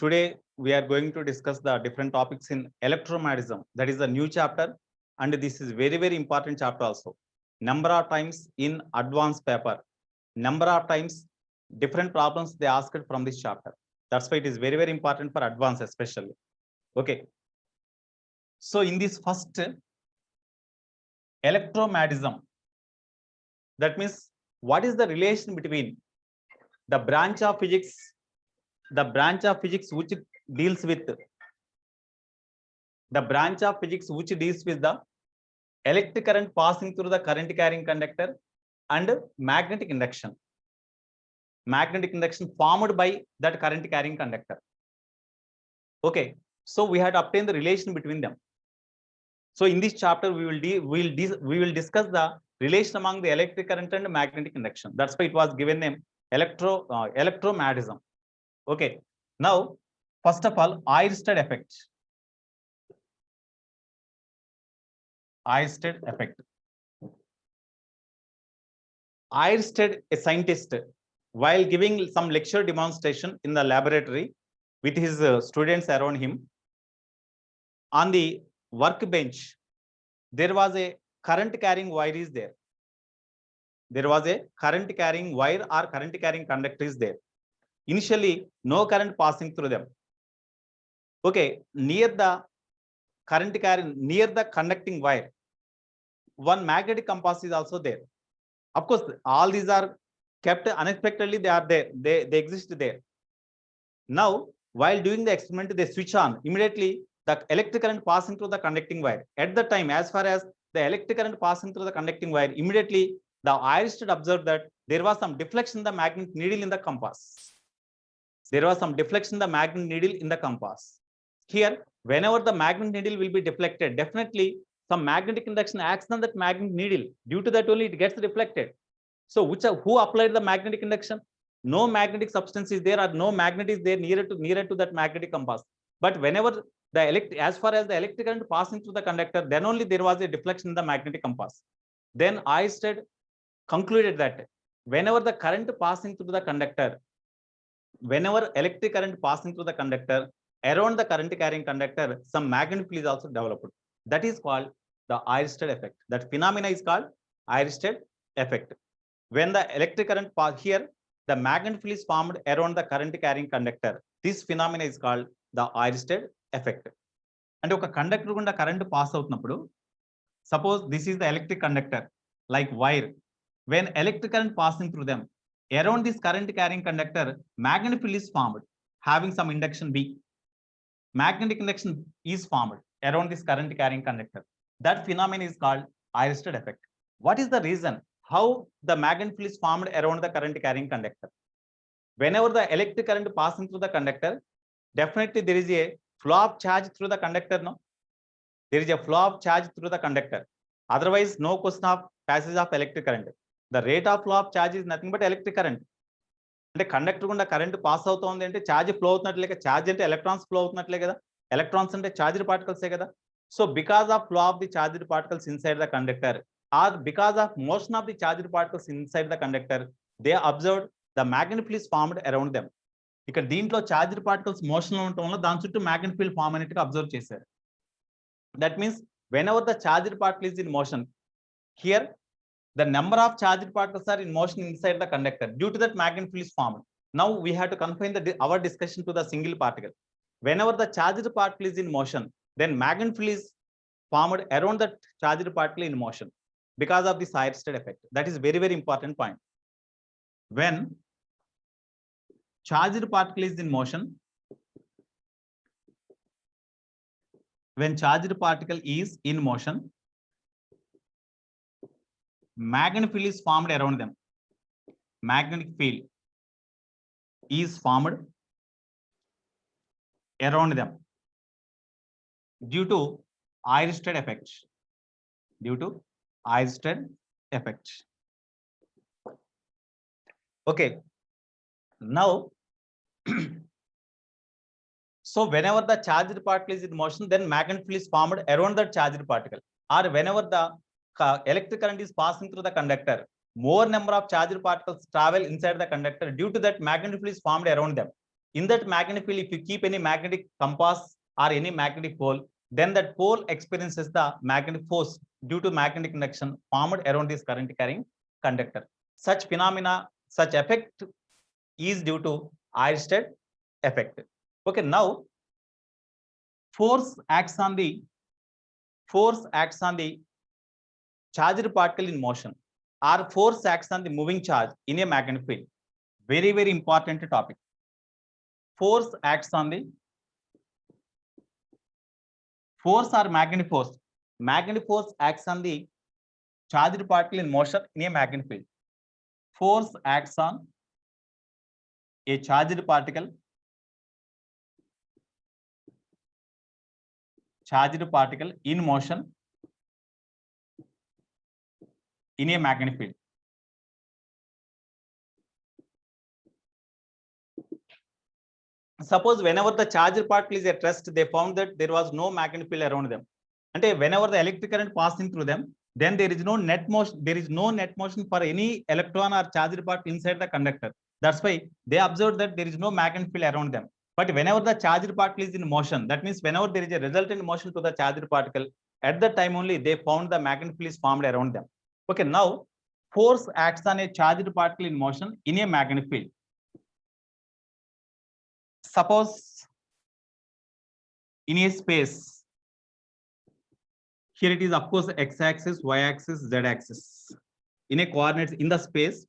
Today we are going to discuss the different topics in electromagnetism. That is a new chapter, and this is very important chapter also. Number of times in advanced paper, number of times different problems they asked from this chapter. That's why it is very important for advanced especially. Okay. So in this first electromagnetism, that means what is the relation between the branch of physics which deals with the electric current passing through the current carrying conductor and magnetic induction formed by that current carrying conductor. Okay, so we had to obtain the relation between them. So in this chapter we will discuss the relation among the electric current and magnetic induction. That's why it was given name electromagnetism. Okay, now first of all, Oersted effect. Oersted effect. Oersted, a scientist, while giving some lecture demonstration in the laboratory with his students around him, on the workbench there was a current carrying wire is there. There was a current carrying wire or current carrying conductor is there. Initially, no current passing through them. Okay, near the conducting wire, one magnetic compass is also there. Of course, all these are kept unexpectedly. They are there. They exist there. Now, while doing the experiment, they switch on immediately. The electric current passing through the conducting wire. At the time, as far as the electric current passing through the conducting wire, immediately the Oersted observed that there was some deflection in the magnet needle in the compass. There was some deflection in the magnet needle in the compass. Here, whenever the magnet needle will be deflected, definitely some magnetic induction acts on that magnet needle. Due to that only it gets reflected. So who applied the magnetic induction? No magnetic substance is there, or no magnet is there nearer to that magnetic compass. But whenever as far as the electric current passing through the conductor, then only there was a deflection in the magnetic compass. Then Oersted concluded that whenever the current passing through the conductor, whenever electric current passing through the conductor, around the current carrying conductor, some magnetic field is also developed. That is called the Oersted effect. That phenomena is called Oersted effect. When the electric current here, the magnetic field is formed around the current carrying conductor. This phenomena is called the Oersted effect. And oka conductor gunda current pass avutnappudu, suppose this is the electric conductor like wire. When electric current passing through them, around this current carrying conductor, magnetic field is formed having some induction B. Magnetic induction is formed around this current carrying conductor. That phenomenon is called Oersted effect. What is the reason how the magnetic field is formed around the current carrying conductor? Whenever the electric current passing through the conductor, definitely there is a flow of charge through the conductor. No, there is a flow of charge through the conductor. Otherwise, no question of passage of electric current. The rate of flow of charge is nothing but electric current. అంటే conductor గుండా current pass అవుతుంది అంటే charge flow అవుతున్నట్లే కదా. Charge అంటే electrons flow అవుతున్నట్లే కదా. Electrons అంటే charged పార్టికల్సే కదా. So because of flow of the charged particles inside the conductor, or because of motion of the charged particles inside the conductor, they observed the magnetic field is formed around them. ఇక్కడ దీంట్లో charged particles motion లో ఉండటం వల్ల దాని చుట్టూ magnetic field form అయినట్టుగా observe చేశారు. That means whenever the charged particle is in motion, here the number of charged particles are in motion inside the conductor. Due to that, magnetic field is formed. Now we have to confine our discussion to the single particle. Whenever the charged particle is in motion, then magnetic field is formed around that charged particle in motion because of this Oersted effect. That is very important point. When charged particle is in motion, magnetic field is formed around them. Magnetic field is formed around them due to Oersted effect. Okay. Now, so whenever the charged particle is in motion, then magnetic field is formed around that charged particle. Or whenever the electric current is passing through the conductor, more number of charged particles travel inside the conductor. Due to that, magnetic field is formed around them. In that magnetic field, if you keep any magnetic compass or any magnetic pole, then that pole experiences the magnetic force due to magnetic induction formed around this current carrying conductor. Such phenomena, such effect is due to Oersted effect. Okay, now force acts on the charged particle in motion, or force acts on the moving charge in a magnetic field. Very, very important topic. Force acts on the force or magnetic force. Magnetic force acts on the charged particle in motion in a magnetic field. Force acts on a charged particle in motion in a magnetic field. Suppose whenever the charged particle is at rest, they found that there was no magnetic field around them. And whenever the electric current passing through them, then there is no net motion. There is no net motion for any electron or charged particle inside the conductor. That's why they observed that there is no magnetic field around them. But whenever the charged particle is in motion, that means whenever there is a resultant motion to the charged particle, at that time only they found the magnetic field is formed around them. Okay, now force acts on a charged particle in motion in a magnetic field. Suppose in a space, here it is, of course, x-axis, y-axis, z-axis. In a coordinates in the space,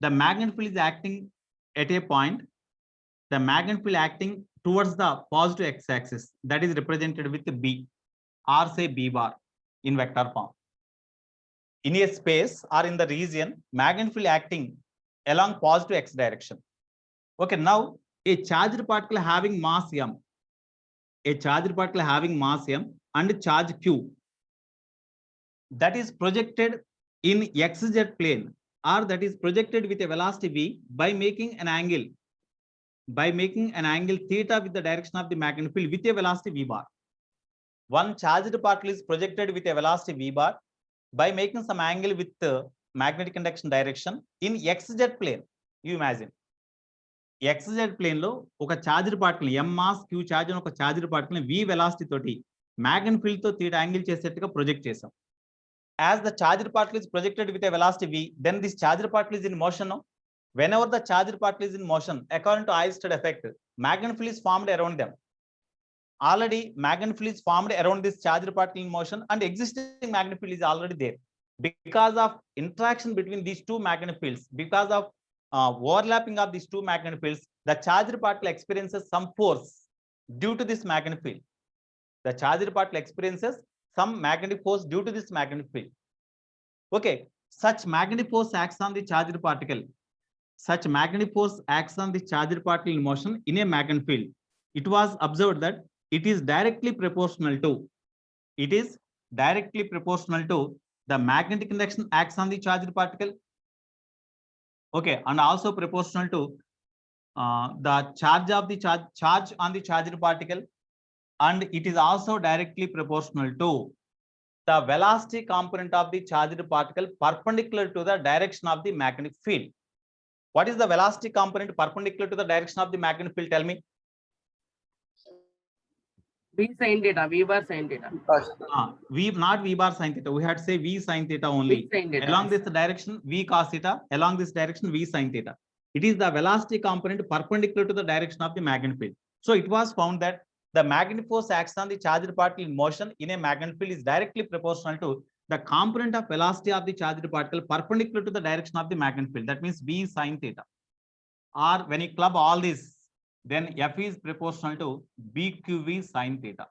the magnetic field is acting at a point. The magnetic field acting towards the positive x-axis, that is represented with B, or say B bar in vector form. In a space or in the region, magnetic field acting along positive x direction. Okay, now a charged particle having mass m, and charge q, that is projected in xz plane, or that is projected with a velocity v by making an angle theta with the direction of the magnetic field with a velocity v bar. One charged particle is projected with a velocity v bar by making some angle with the magnetic induction direction in xz plane. You imagine xz plane lo oka charged particle m mass q charge on oka charged particle v velocity toti magnetic field to theta angle chesettuga project chesam. As the charged particle is projected with a velocity v, then this charged particle is in motion. No? Whenever the charged particle is in motion, according to Oersted effect, magnetic field is formed around them. Already magnetic field is formed around this charged particle in motion, and existing magnetic field is already there. Because of interaction between these two magnetic fields, because of overlapping of these two magnetic fields, the charged particle experiences some force due to this magnetic field. The charged particle experiences some magnetic force due to this magnetic field. Okay, such magnetic force acts on the charged particle. Such magnetic force acts on the charged particle in motion in a magnetic field. It was observed that it is directly proportional to the magnetic induction acts on the charged particle. Okay, and also proportional to the charge on the charged particle, and it is also directly proportional to the velocity component of the charged particle perpendicular to the direction of the magnetic field. What is the velocity component perpendicular to the direction of the magnetic field? Tell me. V sin theta, V bar sin theta. V, not V bar sin theta. We had to say V sin theta only. V sin theta. Along this direction, V cos theta. Along this direction, V sin theta. It is the velocity component perpendicular to the direction of the magnetic field. So it was found that the magnetic force acts on the charged particle in motion in a magnetic field is directly proportional to the component of velocity of the charged particle perpendicular to the direction of the magnetic field. That means V sin theta. Or when you club all this, then F is proportional to BQV sin theta.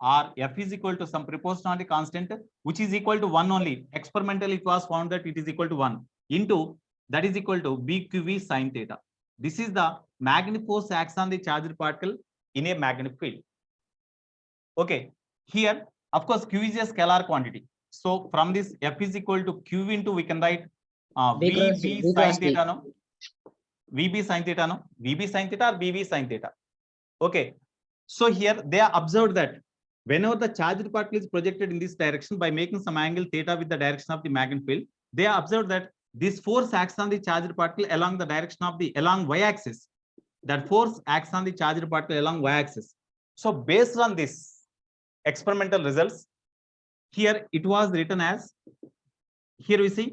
Or F is equal to some proportionality constant, which is equal to 1 only. Experimentally, it was found that it is equal to 1 into that is equal to BQV sin theta. This is the magnetic force acts on the charged particle in a magnetic field. Okay, here, of course, Q is a scalar quantity. So from this F is equal to Q into, we can write VB sin theta, no? VB sin theta, no? VB sin theta or VB sin theta. Okay, so here they are observed that whenever the charged particle is projected in this direction by making some angle theta with the direction of the magnetic field, they are observed that this force acts on the charged particle along the direction of the along y-axis. that force acts on the charged particle along y-axis. So based on this experimental results, here it was written as, here we see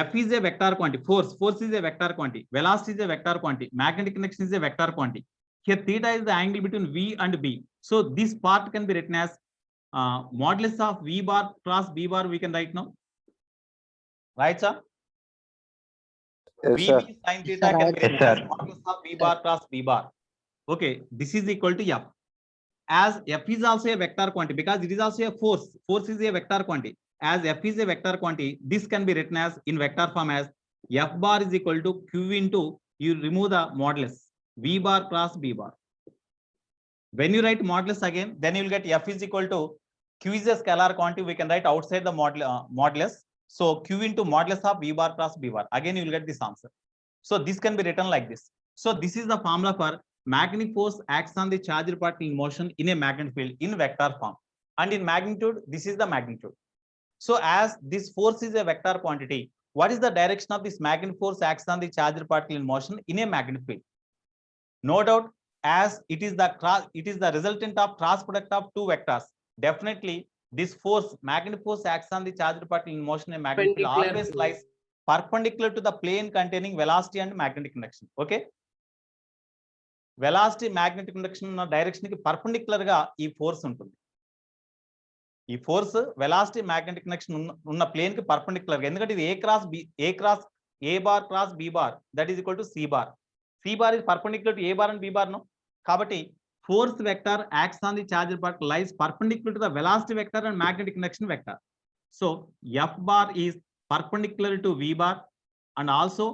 F is a vector quantity, force is a vector quantity, velocity is a vector quantity, magnetic connection is a vector quantity. Here theta is the angle between V and B. So this part can be written as modulus of V bar cross B bar, we can write now. Right, sir? Yes, sir. VB sin theta can be written as modulus of V bar cross B bar. Okay, this is equal to F. As F is also a vector quantity, because it is also a force. Force is a vector quantity. As F is a vector quantity, this can be written as in vector form as F bar is equal to Q into, you remove the modulus, V bar cross B bar. When you write modulus again, then you will get F is equal to, Q is a scalar quantity, we can write outside the modulus. So Q into modulus of V bar cross B bar. Again, you will get this answer. So this can be written like this. So this is the formula for magnetic force acts on the charged particle in motion in a magnetic field in vector form. And in magnitude, this is the magnitude. So as this force is a vector quantity, what is the direction of this magnetic force acts on the charged particle in motion in a magnetic field? No doubt, as it is the resultant of cross product of two vectors. Definitely, this force, magnetic force acts on the charged particle in motion in a magnetic field always lies perpendicular to the plane containing velocity and magnetic conduction. Okay? Velocity, magnetic conduction direction ki perpendicular ga ee force untundi. ఈ force velocity magnetic connection ఉన్న plane కి perpendicular గా, ఎందుకంటే ఇది A bar cross B bar that is equal to C bar. C bar is perpendicular to A bar and B bar no. కాబట్టి force vector acts on the charged particle lies perpendicular to the velocity vector and magnetic connection vector. So F bar is perpendicular to V bar and also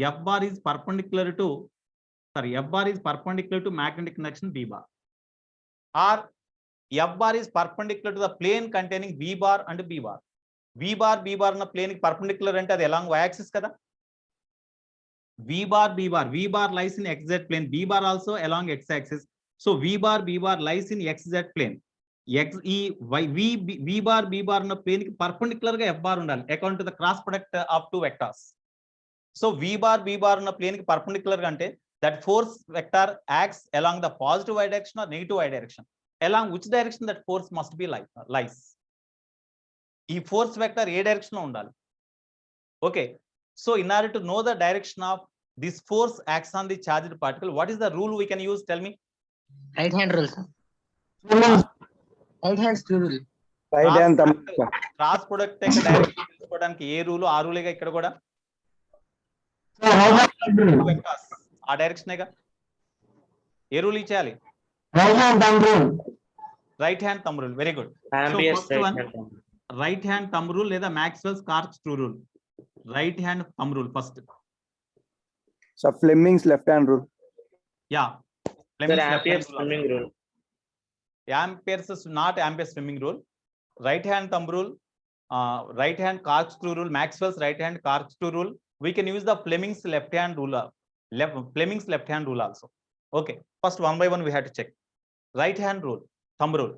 F bar is perpendicular to magnetic connection B bar, or F bar is perpendicular to the plane containing V bar and B bar. V bar ఉన్న plane కి perpendicular అంటే అది along y-axis కదా. V bar lies in xz plane, B bar also along x-axis. So V bar lies in xz plane. V bar ఉన్న plane కి perpendicular గా F bar ఉండాలి according to the cross product of two vectors. So V bar ఉన్న plane కి perpendicular గా అంటే that force vector acts along the positive y direction or negative y direction. Along which direction that force must be lies. ఈ force vector ఏ direction లో ఉండాలి. Okay, so in order to know the direction of this force acts on the charged particle, what is the rule we can use? Tell me. Right hand rule, sir. Right hand screw rule. Right hand thumb. Cross product యొక్క direction తెలుసుకోవడానికి ఏ rule ఆ రూలేగా ఇక్కడ కూడా ఆ డైరెక్షనేగా ఏ రూల్ ఇచ్చేయాలి? Right hand thumb rule. Very good. Right hand thumb rule లేదా Maxwell's corkscrew rule. Right hand thumb rule first. So Fleming's left hand rule. Yeah. Ampere's swimming rule. Ampere's not Ampere's swimming rule. Right hand thumb rule, right hand corkscrew rule, Maxwell's right hand corkscrew rule. We can use the Fleming's left hand rule. Fleming's left hand rule also. Okay. First, one by one we have to check. Right hand rule, thumb rule.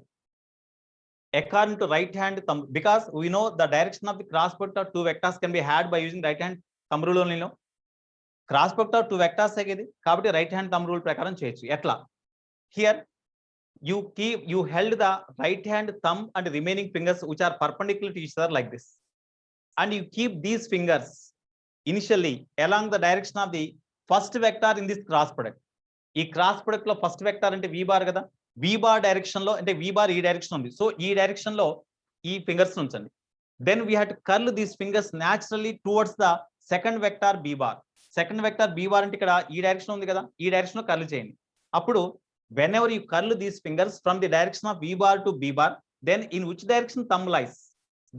According to right hand thumb, because we know the direction of the cross product of two vectors can be had by using right hand thumb rule only. No, cross product of two vectors agedi kabatti right hand thumb rule prakaram cheyochu. Etla? Here you held the right hand thumb and remaining fingers which are perpendicular to each other like this, and you keep these fingers initially along the direction of the first vector in this cross product. ఈ cross product లో first vector అంటే V bar కదా. V bar direction లో అంటే V bar ఈ direction ఉంది. So ఈ direction లో ఈ ఫింగర్స్ ఉంచండి. Then we have to curl these fingers naturally towards the second vector B bar. Second vector B bar అంటే ఇక్కడ ఈ డైరెక్షన్ ఉంది కదా, ఈ డైరెక్షన్ లో కర్ల్ చేయండి. అప్పుడు whenever you curl these fingers from the direction of V bar to B bar, then in which direction thumb lies?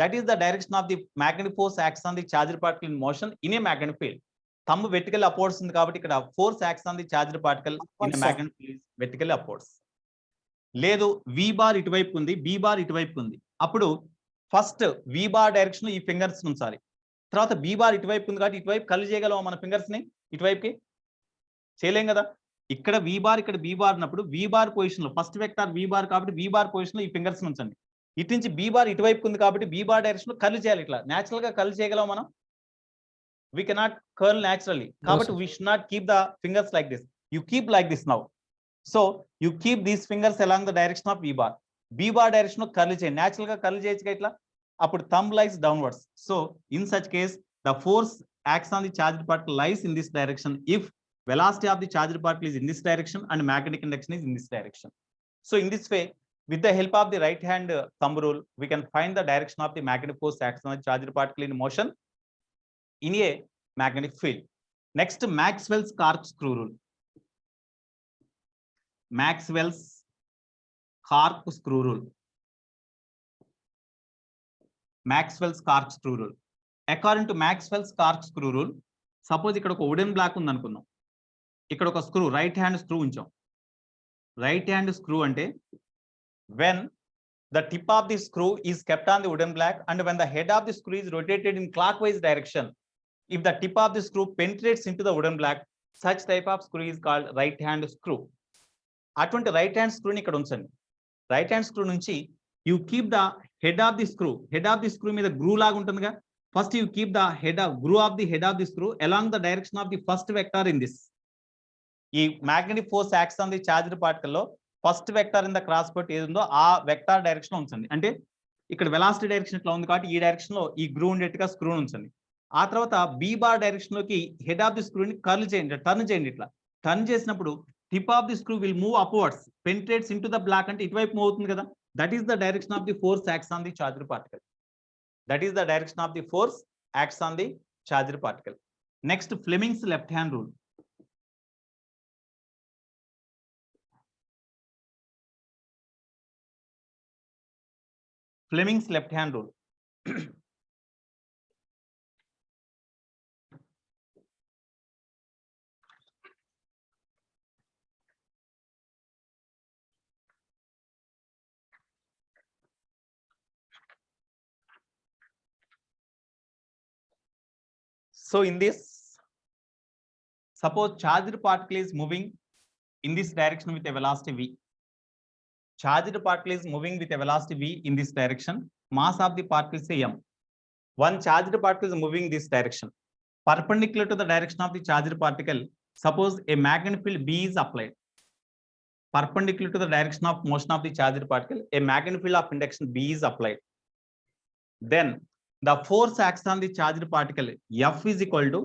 That is the direction of the magnetic force acts on the charged particle in motion in a magnetic field. Thumb vertically upwards ఉంది కాబట్టి ఇక్కడ force acts on the charged particle in a magnetic field vertically upwards. లేదు V bar ఇటువైపు ఉంది, B bar ఇటువైపు ఉంది. అప్పుడు first V bar direction ఈ ఫింగర్స్ ఉంచాలి. తర్వాత B బార్ ఇటువైపు ఉంది కాబట్టి ఇటువైపు కర్ల్ చేయగలమా మన ఫింగర్స్ ని? ఇటువైపుకి చేయలేం కదా. ఇక్కడ V బార్ ఇక్కడ B బార్ ఉన్నప్పుడు V బార్ పొజిషన్ లో ఫస్ట్ వెక్టర్ V బార్ కాబట్టి V బార్ పొజిషన్ లో ఈ ఫింగర్స్ ఉంచండి. ఇటు నుంచి B బార్ ఇటువైపు ఉంది కాబట్టి B బార్ డైరెక్షన్ లో కర్ల్ చేయాలి. ఇట్లా నేచురల్ గా కర్ల్ చేయగలం మనం? We cannot curl naturally. కాబట్టి we should not keep the fingers like this. You keep like this now. So you keep these fingers along the direction of V bar. V bar direction of curl chain. Natural ka curl chain itla. Appudu thumb lies downwards. So in such case, the force acts on the charged particle lies in this direction if velocity of the charged particle is in this direction and magnetic induction is in this direction. So in this way, with the help of the right hand thumb rule, we can find the direction of the magnetic force acts on the charged particle in motion in a magnetic field. Next, Maxwell's corkscrew rule. Maxwell's corkscrew rule. Maxwell's corkscrew rule. According to Maxwell's corkscrew rule, suppose ఇక్కడ ఒక wooden black ఉంది అనుకుందాం. ఇక్కడ ఒక screw, right hand screw ఉంచాం. Right hand screw అంటే when the tip of the screw is kept on the wooden block and when the head of the screw is rotated in clockwise direction, if the tip of the screw penetrates into the wooden block, such type of screw is called right hand screw. అటువంటి right hand స్క్రూని ఇక్కడ ఉంచండి. Right hand screw నుంచి you keep the head of the screw. Head of the screw మీద groove లాగా ఉంటుందిగా. First you keep the head of groove of the head of the screw along the direction of the first vector in this. ఈ magnetic force acts on the charged particle లో first vector in the cross but ఏది ఉందో ఆ vector direction ఉంచండి. అంటే ఇక్కడ velocity direction ఇట్లా ఉంది కాబట్టి ఈ డైరెక్షన్ లో ఈ గ్రూ ఉండేట్టుగా స్క్రూ ఉంచండి. ఆ తర్వాత బి బార్ డైరెక్షన్ లోకి హెడ్ ఆఫ్ ది స్క్రూని కర్ల్ చేయండి, టర్న్ చేయండి. ఇట్లా టర్న్ చేసినప్పుడు tip of the screw will move upwards, penetrates into the block అంటే ఇటువైపు మూవ్ అవుతుంది కదా. That is the direction of the force acts on the charged particle. That is the direction of the force acts on the charged particle. Next, Fleming's left hand rule. Fleming's left hand rule. So in this, suppose charged particle is moving in this direction with a velocity v. Charged particle is moving with a velocity v in this direction. Mass of the particle is m. One charged particle is moving this direction. Perpendicular to the direction of the charged particle, suppose a magnetic field B is applied. Perpendicular to the direction of motion of the charged particle, a magnetic field of induction B is applied. Then the force acts on the charged particle F is equal to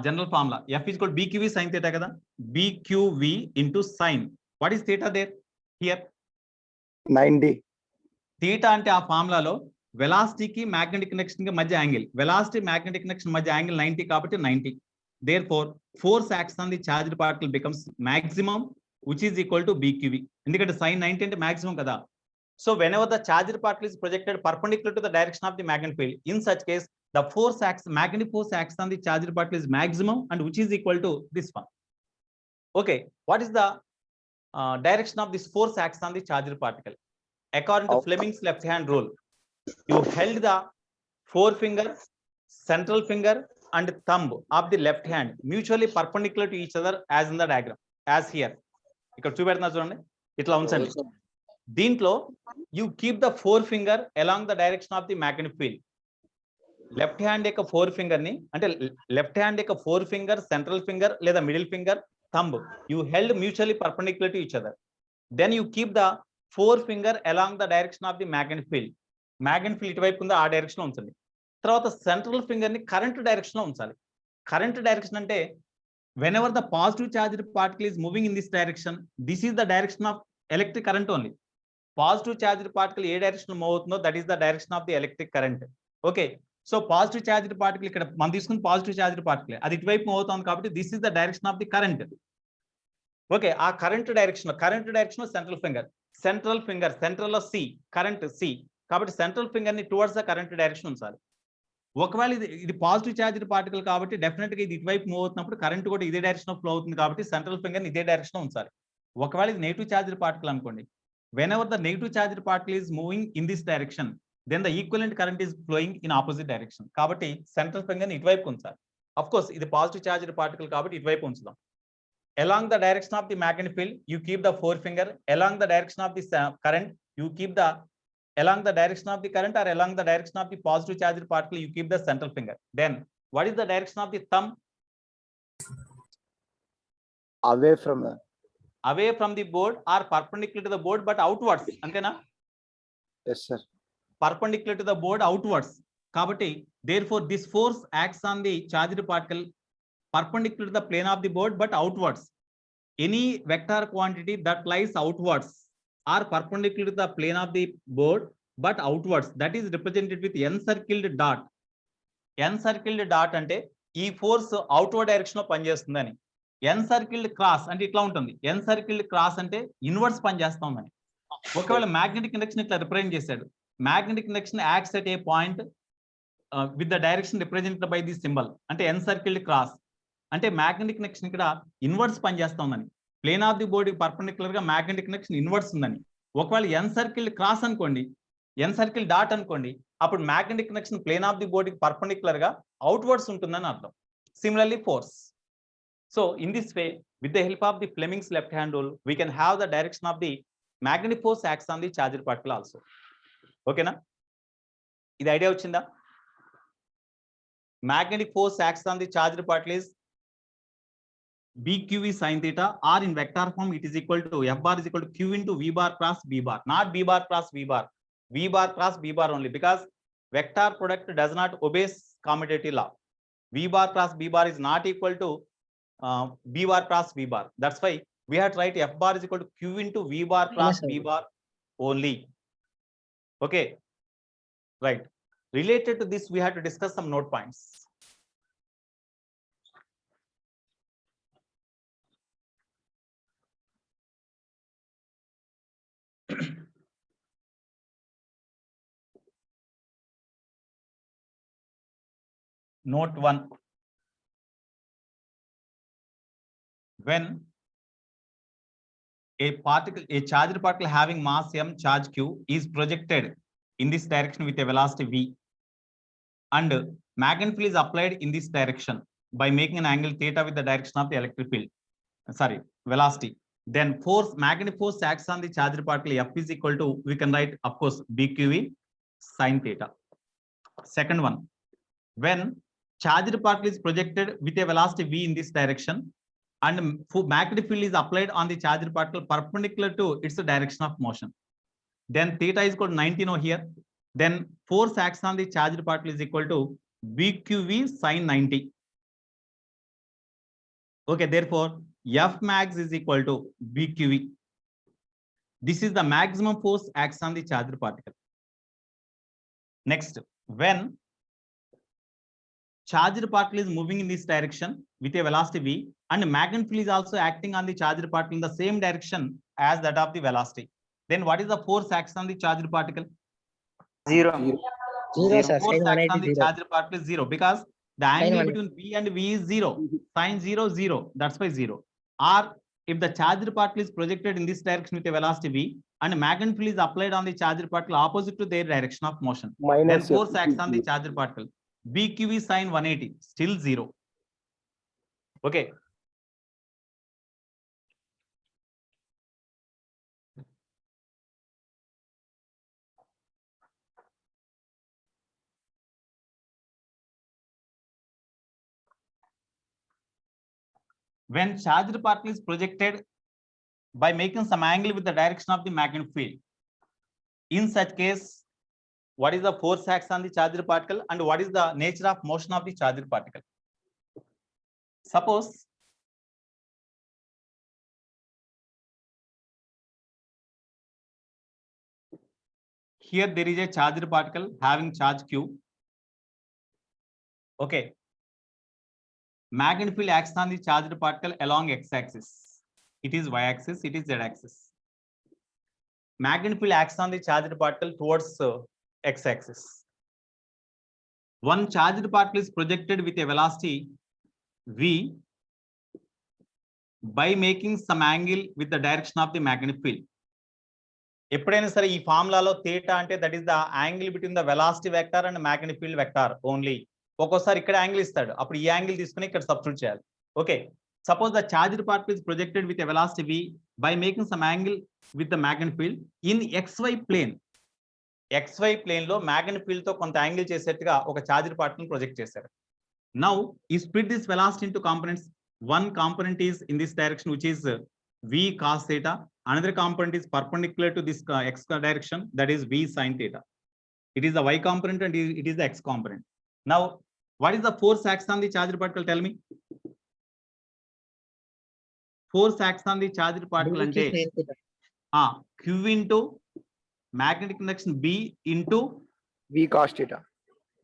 general formula. F is equal to BQV sin theta kada. BQV into sin. What is theta there? Here 90. theta ante aa formula lo velocity ki magnetic connection ki madhya angle, velocity magnetic connection madhya angle 90 kabatti 90. Therefore force acts on the charged particle becomes maximum, which is equal to BQV. Endukante sin 90 ante maximum kada. So whenever the charged particle is projected perpendicular to the direction of the magnetic field, in such case the force acts, magnetic force acts on the charged particle is maximum and which is equal to this one. Okay, what is the direction of this force acts on the charged particle? According to Fleming's left hand rule, you held the forefinger, central finger and thumb of the left hand mutually perpendicular to each other as in the diagram, as here. ఇక్కడ చూపెడుతున్నా చూడండి, ఇట్లా ఉంచండి. దీంట్లో you keep the forefinger along the direction of the magnetic field. Left hand యొక్క four finger ని, అంటే left hand యొక్క four finger, central finger లేదా middle finger, thumb, you held mutually perpendicular to each other. Then you keep the forefinger along the direction of the magnetic field. Magnetic field ఇటువైపు ఉందో ఆ direction లో ఉంచండి. తర్వాత central finger ని current direction లో ఉంచాలి. కరెంట్ డైరెక్షన్ అంటే whenever the positive charged particle is moving in this direction, this is the direction of electric current only. Positive charged particle A direction లో మూవ్ అవుతుందో that is the direction of the electric current. Okay, so positive charged particle ఇక్కడ మనం తీసుకున్న positive charged particle అది ఇటువైపు move అవుతుంది కాబట్టి this is the direction of the current. Okay, ఆ current direction central finger central లో సి, కరెంట్ సి కాబట్టి సెంట్రల్ ఫింగర్ ని టువర్డ్స్ ద కరెంట్ డైరెక్షన్ ఉంచాలి. ఒకవేళ ఇది పాజిటివ్ చార్జ్డ్ పార్టికల్ కాబట్టి డెఫినెట్ గా ఇది ఇటువైపు మూవ్ అవుతున్నప్పుడు కరెంట్ కూడా ఇదే డైరెక్షన్ లో ఫ్లో అవుతుంది కాబట్టి సెంట్రల్ ఫింగర్ ని ఇదే డైరెక్షన్ లో ఉంచాలి. ఒకవేళ ఇది నెగిటివ్ చార్జ్డ్ పార్టికల్ అనుకోండి, whenever the negative charged particle is moving in this direction, then the equivalent current is flowing in opposite direction. కాబట్టి సెంట్రల్ ఫింగర్ ని ఇటువైపు ఉంచాలి. అఫ్ కోర్స్ ఇది పాజిటివ్ చార్జ్డ్ పార్టికల్ కాబట్టి ఇటువైపు ఉంచుదాం. along the direction of the magnetic field, you keep the forefinger. Along the direction of the current, you keep the along the direction of the current or along the direction of the positive charged particle, you keep the central finger. Then what is the direction of the thumb? away from the, away from the board or perpendicular to the board but outwards, antena? yes sir, Perpendicular to the board outwards. Kabatti, therefore this force acts on the charged particle perpendicular to the plane of the board but outwards. Any vector quantity that lies outwards or perpendicular to the plane of the board but outwards, that is represented with encircled dot. Encircled dot అంటే ఈ force outward direction లో పనిచేస్తుందని. Encircled cross అంటే ఇట్లా ఉంటుంది. Encircled cross అంటే inverse పనిచేస్తుందని. ఒకవేళ మ్యాగ్నెటిక్ ఇండక్షన్ ఇట్లా రిప్రజెంట్ చేశాడు. Magnetic induction acts at a point with the direction represented by the symbol అంటే ఎన్సర్కిల్డ్ క్రాస్ అంటే మ్యాగ్నెటిక్ ఇండక్షన్ ఇక్కడ ఇన్వర్స్ పనిచేస్తుందని. Plane of the board perpendicular గా మ్యాగ్నెటిక్ ఇండక్షన్ ఇన్వర్స్ ఉందని. ఒకవేళ ఎన్సర్కిల్డ్ క్రాస్ అనుకోండి, ఎన్సర్కిల్ డాట్ అనుకోండి, అప్పుడు magnetic induction plane of the board perpendicular గా అవుట్వర్డ్స్ ఉంటుందని అర్థం. Similarly force. So in this way with the help of the Fleming's left hand rule we can have the direction of the magnetic force acts on the charged particle also. ఓకేనా? ఇది idea వచ్చిందా? Magnetic force acts on the charged particle is BQV sin theta, or in vector form it is equal to F bar is equal to Q into V bar cross B bar, not B bar cross V bar, V bar cross B bar only, because vector product does not obey commutative law. V bar cross B bar is not equal to B bar cross V bar. That's why we have to write F bar is equal to Q into V bar cross B bar only. Okay, right. Related to this, we have to discuss some note points. Note 1. When a charged particle having mass m, charge q is projected in this direction with a velocity v, and magnetic field is applied in this direction by making an angle theta with the direction of the electric field, velocity, then magnetic force acts on the charged particle F is equal to, we can write of course BQV sin theta. Second one, when charged particle is projected with a velocity v in this direction and magnetic field is applied on the charged particle perpendicular to its direction of motion, then theta is equal to 90 now here. Then force acts on the charged particle is equal to BQV sin 90. Okay, therefore F max is equal to BQV. This is the maximum force acts on the charged particle. Next, when charged particle is moving in this direction with a velocity v and magnetic field is also acting on the charged particle in the same direction as that of the velocity, then what is the force acts on the charged particle? Zero. Zero. Sir. Force Sin acts on the 180 charged particle is 0 because the angle Sin between V and V is 0. Sin 0, 0. That's why 0. Or if the charged particle is projected in this direction with a velocity v and magnetic field is applied on the charged particle opposite to their direction of motion, then force acts on the charged particle. BQV sin 180, still 0. Okay. When charged particle is projected by making some angle with the direction of the magnetic field, in such case, what is the force acts on the charged particle and what is the nature of motion of the charged particle? Suppose here there is a charged particle having charge q. Okay, magnetic field acts on the charged particle along x-axis. It is y-axis, it is z-axis. Magnetic field acts on the charged particle towards x-axis. One charged particle is projected with a velocity v by making some angle with the direction of the magnetic field. ఎప్పుడైనా సరే ఈ ఫార్ములాలో theta అంటే that is the angle between the velocity vector and magnetic field vector only. ఒక్కోసారి ఇక్కడ angle ఇస్తాడు, అప్పుడు ఈ angle తీసుకుని ఇక్కడ సబ్స్టిట్యూట్ చేయాలి. Okay, suppose the charged particle is projected with a velocity v by making some angle with the magnetic field in XY plane. XY plane లో magnetic field తో కొంత యాంగిల్ చేసేట్టుగా ఒక చార్జ్డ్ పార్టికల్ ప్రొజెక్ట్ చేశారు. Now ఈ split this velocity into components. one component is in this direction, which is v cos theta. Another component is perpendicular to this x direction, that is v sin theta. It is the y component and it is the x component. Now, what is the force acts on the charged particle? Tell me. Force acts on the charged particle ante q into magnetic induction b into V cos theta.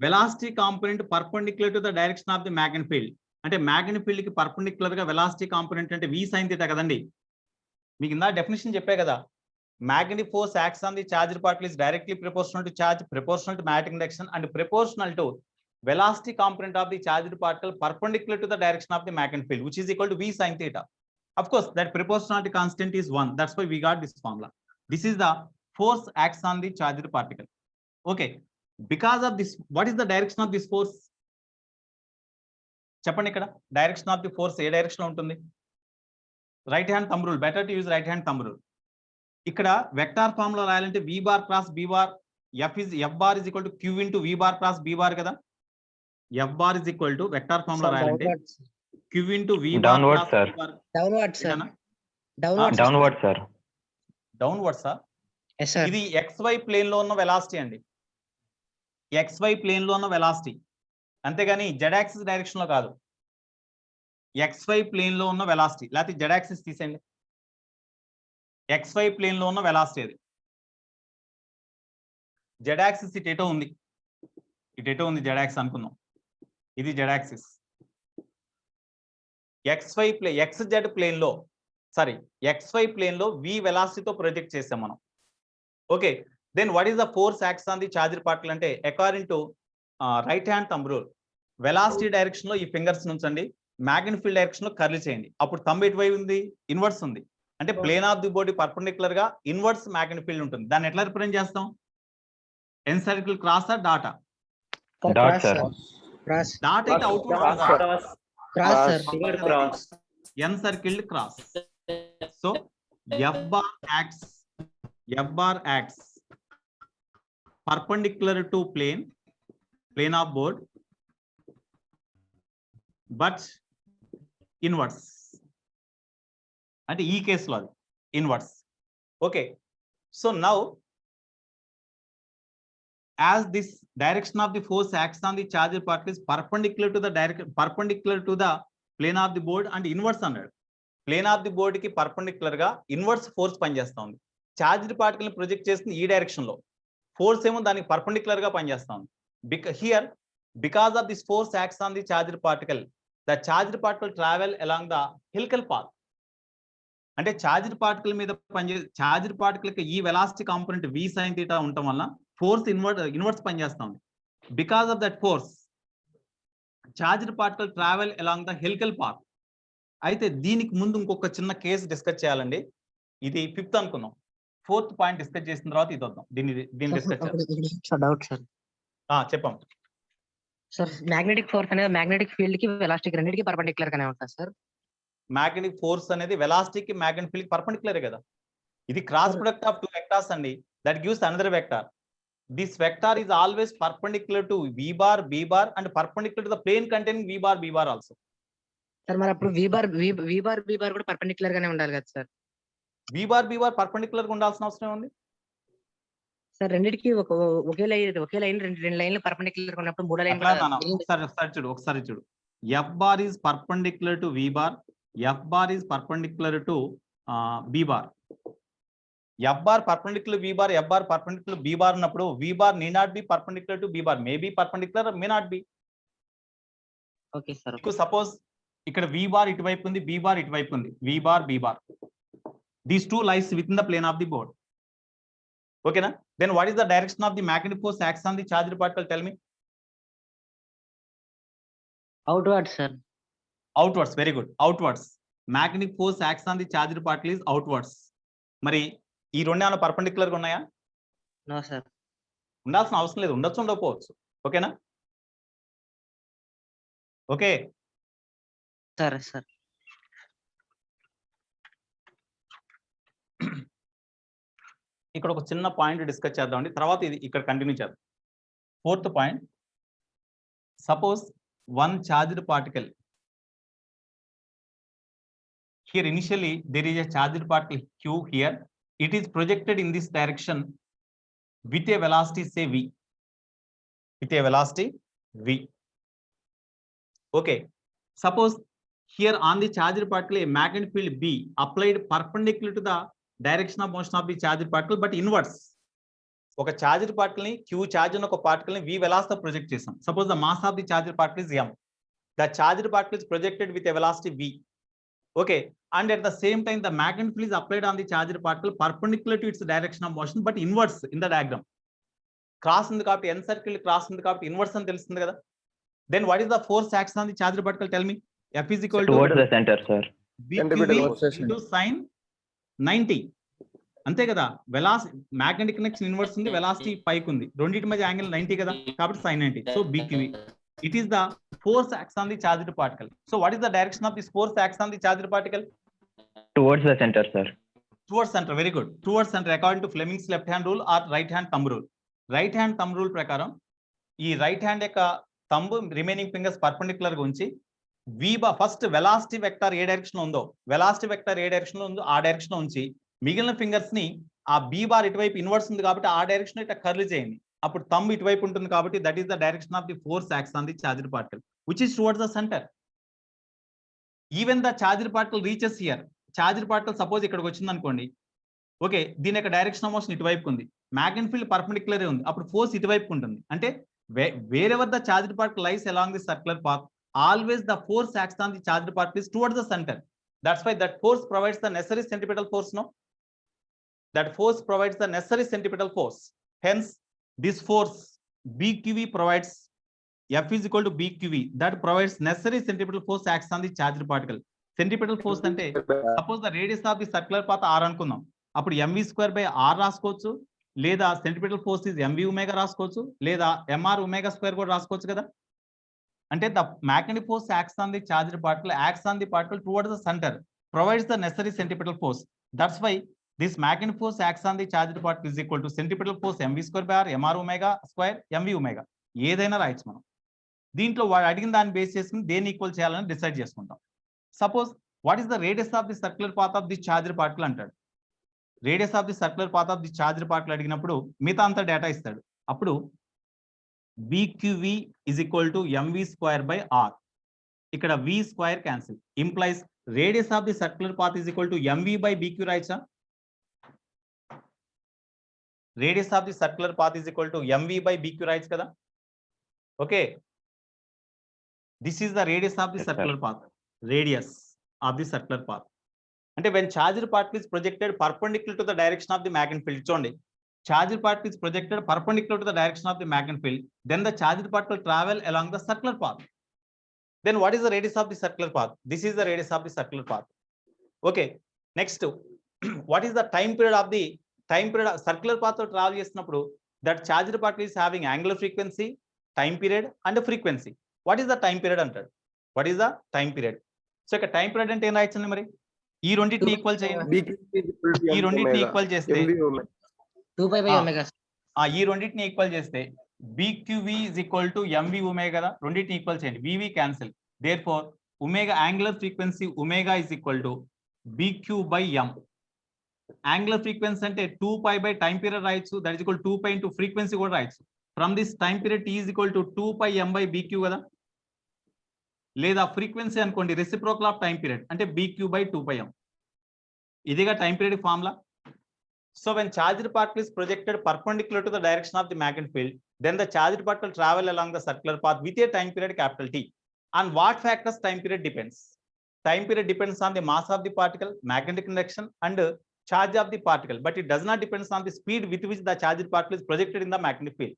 velocity component perpendicular to the direction of the magnetic field. అంటే magnetic field కి perpendicular గా velocity component అంటే v sin theta కదండి. మీకు ఇందా definition చెప్పే కదా. Magnetic force acts on the charged particle is directly proportional to charge, proportional to magnetic induction and proportional to velocity component of the charged particle perpendicular to the direction of the magnetic field, which is equal to v sin theta. Of course, that proportionality constant is 1. That's why we got this formula. This is the force acts on the charged particle. Okay. Because of this, what is the direction of this force? చెప్పండి ఇక్కడ direction of the force ఏ direction లో ఉంటుంది? Right hand thumb rule, better to use right hand thumb rule. ఇక్కడ vector form లో రాయాలంటే v bar cross b bar f bar is equal to q into v bar cross b bar కదా. f bar is equal to vector form లో రాయాలంటే q into v bar Downward, sir. Downward, sir. ఏనా? Downward, sir. Downward sir. Yes, sir. ఇది xy plane లో ఉన్న velocity అండి. xy plane లో ఉన్న వెలాసిటీ, అంతేగాని జెడ్ యాక్సిస్ డైరెక్షన్ లో కాదు. xy ప్లేన్ లో ఉన్న వెలాసిటీ, లేకపోతే జెడ్ యాక్సిస్ తీసేయండి. xy ప్లేన్ లో ఉన్న వెలాసిటీ అది. జెడ్ యాక్సిస్ ఇటేటో ఉంది, ఇటేటో ఉంది జెడ్ యాక్సిస్ అనుకుందాం. ఇది Z axis. xy plane xz plane లో xy ప్లేన్ లో v వెలాసిటీతో ప్రొజెక్ట్ చేసాం మనం. Okay, then what is the force acts on the charged particle అంటే according to right hand thumb rule, velocity direction లో ఈ ఫింగర్స్ నుంచండి, మ్యాగ్నెటిక్ ఫీల్డ్ డైరెక్షన్ లో కర్ల్ చేయండి. అప్పుడు థంబ్ ఎటువైపు ఉంది? ఇన్వర్స్ ఉంది. అంటే plane of the body perpendicular గా ఇన్వర్స్ మ్యాగ్నెటిక్ ఫీల్డ్ ఉంటుంది. దాన్ని ఎట్లా రిప్రజెంట్ చేస్తాం? ఎన్ సర్కిల్ క్రాస్ ఆ డాటా? Dot, sir. Cross. డాట్ అయితే outward, Cross, sir. Encircled cross. So f bar acts perpendicular to plane of board but inverse. అంటే ఈ కేసులో అది inverse. Okay, so now as this direction of the force acts on the charged particle is perpendicular to the plane of the board and inverse అన్నాడు. Plane of the board కి perpendicular గా inverse force పనిచేస్తా ఉంది. Charged particle ని project చేస్తుంది ఈ direction లో, force ఏమో దానికి పర్పెండిక్యులర్ గా పనిచేస్తా ఉంది. Because of this force acts on the charged particle, the charged particle travel along the helical path. అంటే చార్జ్డ్ పార్టికల్ మీద చార్జ్డ్ పార్టికల్ కి ఈ velocity component v sin theta ఉండటం వల్ల ఫోర్స్ ఇన్వర్స్ పనిచేస్తా ఉంది. Because of that force charged particle travel along the helical path. అయితే దీనికి ముందు ఇంకొక చిన్న కేసు డిస్కస్ చేయాలండి. ఇది 5th అనుకున్నాం, 4th పాయింట్ డిస్కస్ చేసిన తర్వాత ఇది వద్దాం. దీన్ని డిస్కస్ చేద్దాం. Doubt sir. చెప్పాం సార్, మ్యాగ్నెటిక్ ఫోర్స్ అనేది మ్యాగ్నెటిక్ ఫీల్డ్ కి వెలాసిటీ రెండింటికి పర్పెండిక్యులర్ గానే ఉంటుంది సార్. మ్యాగ్నెటిక్ ఫోర్స్ అనేది వెలాసిటీకి మ్యాగ్నెటిక్ ఫీల్డ్ పర్పెండిక్యులర్ కదా. ఇది క్రాస్ ప్రొడక్ట్ ఆఫ్ 2 వెక్టార్స్ అండి. That gives another vector. This vector is always perpendicular to v bar b bar and perpendicular to the plane containing v bar b bar also. Sir మరి అప్పుడు v bar కూడా perpendicular గానే ఉండాలి కదా sir? v bar b bar perpendicular గా ఉండాల్సిన అవసరం ఉంది సార్. రెండింటికి ఒకే లైన్ రెండు లైన్లు పర్పెండిక్యులర్ గా ఉన్నప్పుడు మూడో లైన్ ఒకసారి చూడు. f bar is perpendicular to v bar, f bar is perpendicular to b bar. f bar perpendicular v bar, f bar perpendicular b bar ఉన్నప్పుడు v bar need not be perpendicular to b bar, may be perpendicular or may not be. Okay sir. Suppose ఇక్కడ v bar ఇటువైపు ఉంది, b bar ఇటువైపు ఉంది, v bar b bar, these two lies within the plane of the board. Okay na? Then what is the direction of the magnetic force acts on the charged particle? Tell me. Outward sir. Outwards, very good. Outwards. Magnetic force acts on the charged particle is outwards. మరి ఈ రెండు ఏమైనా perpendicular గా ఉన్నాయా? No sir. ఉండాల్సిన అవసరం లేదు, ఉండొచ్చు ఉండకపోవచ్చు. ఓకేనా? ఓకే సరే సార్. ఇక్కడ ఒక చిన్న పాయింట్ డిస్కస్ చేద్దామండి, తర్వాత ఇది ఇక్కడ కంటిన్యూ చేద్దాం. 4th point, suppose 1 charged particle here initially there is a charged particle q here. It is projected in this direction with a velocity say v. With a velocity v. Okay. Suppose here on the charged particle a magnetic field B applied perpendicular to the direction of motion of the charged particle but inverse. ఒక charged particle ని q charge ఉన్న ఒక particle ని v velocity తో project చేసాం. Suppose the mass of the charged particle is m. The charged particle is projected with a velocity v. Okay, and at the same time the magnetic field is applied on the charged particle perpendicular to its direction of motion but inverse in the diagram. Cross ఉంది కాబట్టి n circle cross ఉంది కాబట్టి inverse అని తెలుస్తుంది కదా. Then what is the force acts on the charged particle? Tell me. F is equal Towards to the center, sir. BQV Centripetal into sin 90. అంతే కదా. Velocity magnetic connection inverse ఉంది, velocity పైకి ఉంది, రెండింటి మధ్య యాంగిల్ 90 కదా, కాబట్టి sin 90. So BQV, it is the force acts on the charged particle. So what is the direction of this force acts on the charged particle? Towards the center, sir. Towards center. Very good. Towards center according to Fleming's left hand rule or right hand thumb rule. Right hand thumb rule ప్రకారం ఈ right hand యొక్క thumb remaining fingers perpendicular గా ఉంచి వి bar first velocity vector ఏ direction లో ఉందో, velocity vector ఏ direction లో ఉందో ఆ డైరెక్షన్ లో ఉంచి మిగిలిన ఫింగర్స్ ని ఆ బి బార్ ఇటువైపు ఇన్వర్స్ ఉంది కాబట్టి ఆ డైరెక్షన్ ఇట్లా కర్ల్ చేయండి. అప్పుడు థంబ్ ఇటువైపు ఉంటుంది కాబట్టి that is the direction of the force acts on the charged particle which is towards the centre. Even the charged particle reaches here. Charged particle suppose ఇక్కడికి వచ్చింది అనుకోండి, ఓకే, దీని యొక్క డైరెక్షన్ ఆఫ్ మోషన్ ఇటువైపు ఉంది, మ్యాగ్నెటిక్ ఫీల్డ్ పర్పెండిక్యులర్ ఉంది, అప్పుడు force ఇటువైపు ఉంటుంది. అంటే wherever the charged particle lies along the circular path, always the force acts on the charged particle is towards the center. That's why that force provides the necessary centripetal force. No, that force provides the necessary centripetal force. Hence this force BQV provides, F is equal to BQV, that provides necessary centripetal force acts on the charged particle. Centripetal force అంటే suppose the radius of the circular path r అనుకుందాం, అప్పుడు mv square by r రాసుకోవచ్చు, లేదా centripetal force is MV omega రాసుకోవచ్చు, లేదా MR omega square కూడా రాసుకోవచ్చు కదా. అంటే the magnetic force acts on the charged particle acts on the particle towards the centre, provides the necessary centripetal force. That's why this magnetic force acts on the charged particle is equal to centripetal force MV square by R, MR omega square, MV omega, ఏదైనా రాయొచ్చు మనం. దీంట్లో వాడు అడిగిన దాన్ని base చేసుకుని దేన్ని equal చేయాలని డిసైడ్ చేసుకుంటాం. Suppose what is the radius of the circular path of the charged particle అంటాడు. Radius of the circular path of the charged particle అడిగినప్పుడు మిగతా అంతా డేటా ఇస్తాడు. అప్పుడు BQV is equal to MV square by R. ఇక్కడ V square cancel implies radius of the circular path is equal to MV by BQ రాయొచ్చా? Radius of the circular path is equal to MV by BQ రాయొచ్చు కదా. Okay, this is the radius of the circular path. Radius of the circular path. అంటే when charged particle is projected perpendicular to the direction of the magnetic field, చూడండి, charged particle is projected perpendicular to the direction of the magnetic field, then the charged particle travel along the circular path. Then what is the radius of the circular path? This is the radius of the circular path. Okay, next what is the time period of the circular path to travel చేసినప్పుడు that charged particle is having angular frequency, time period and frequency. What is the time period అంటాడు? What is the time period? So ఇక్కడ time period అంటే ఏం రాయొచ్చండి మరి? ఈ రెండింటిని equal చేయండి. ఈ రెండింటిని ఈక్వల్ చేస్తే 2 by omega. ఈ రెండింటిని ఈక్వల్ చేస్తే BQV is equal to MV omega కదా. రెండింటిని ఈక్వల్ చేయండి, VV cancel. Therefore omega angular frequency omega is equal to BQ by M. Angular frequency అంటే 2π by టైం పీరియడ్ రాయొచ్చు, that is equal to 2π into frequency కూడా రాయొచ్చు. From this time period T is equal to 2πm by BQ కదా. లేదా frequency అనుకోండి reciprocal of time period అంటే BQ by 2πm. ఇదిగా time period formula. So when charged particle is projected perpendicular to the direction of the magnetic field, then the charged particle travel along the circular path with a time period capital T. On what factors time period depends? Time period depends on the mass of the particle, magnetic induction and charge of the particle, but it does not depends on the speed with which the charged particle is projected in the magnetic field.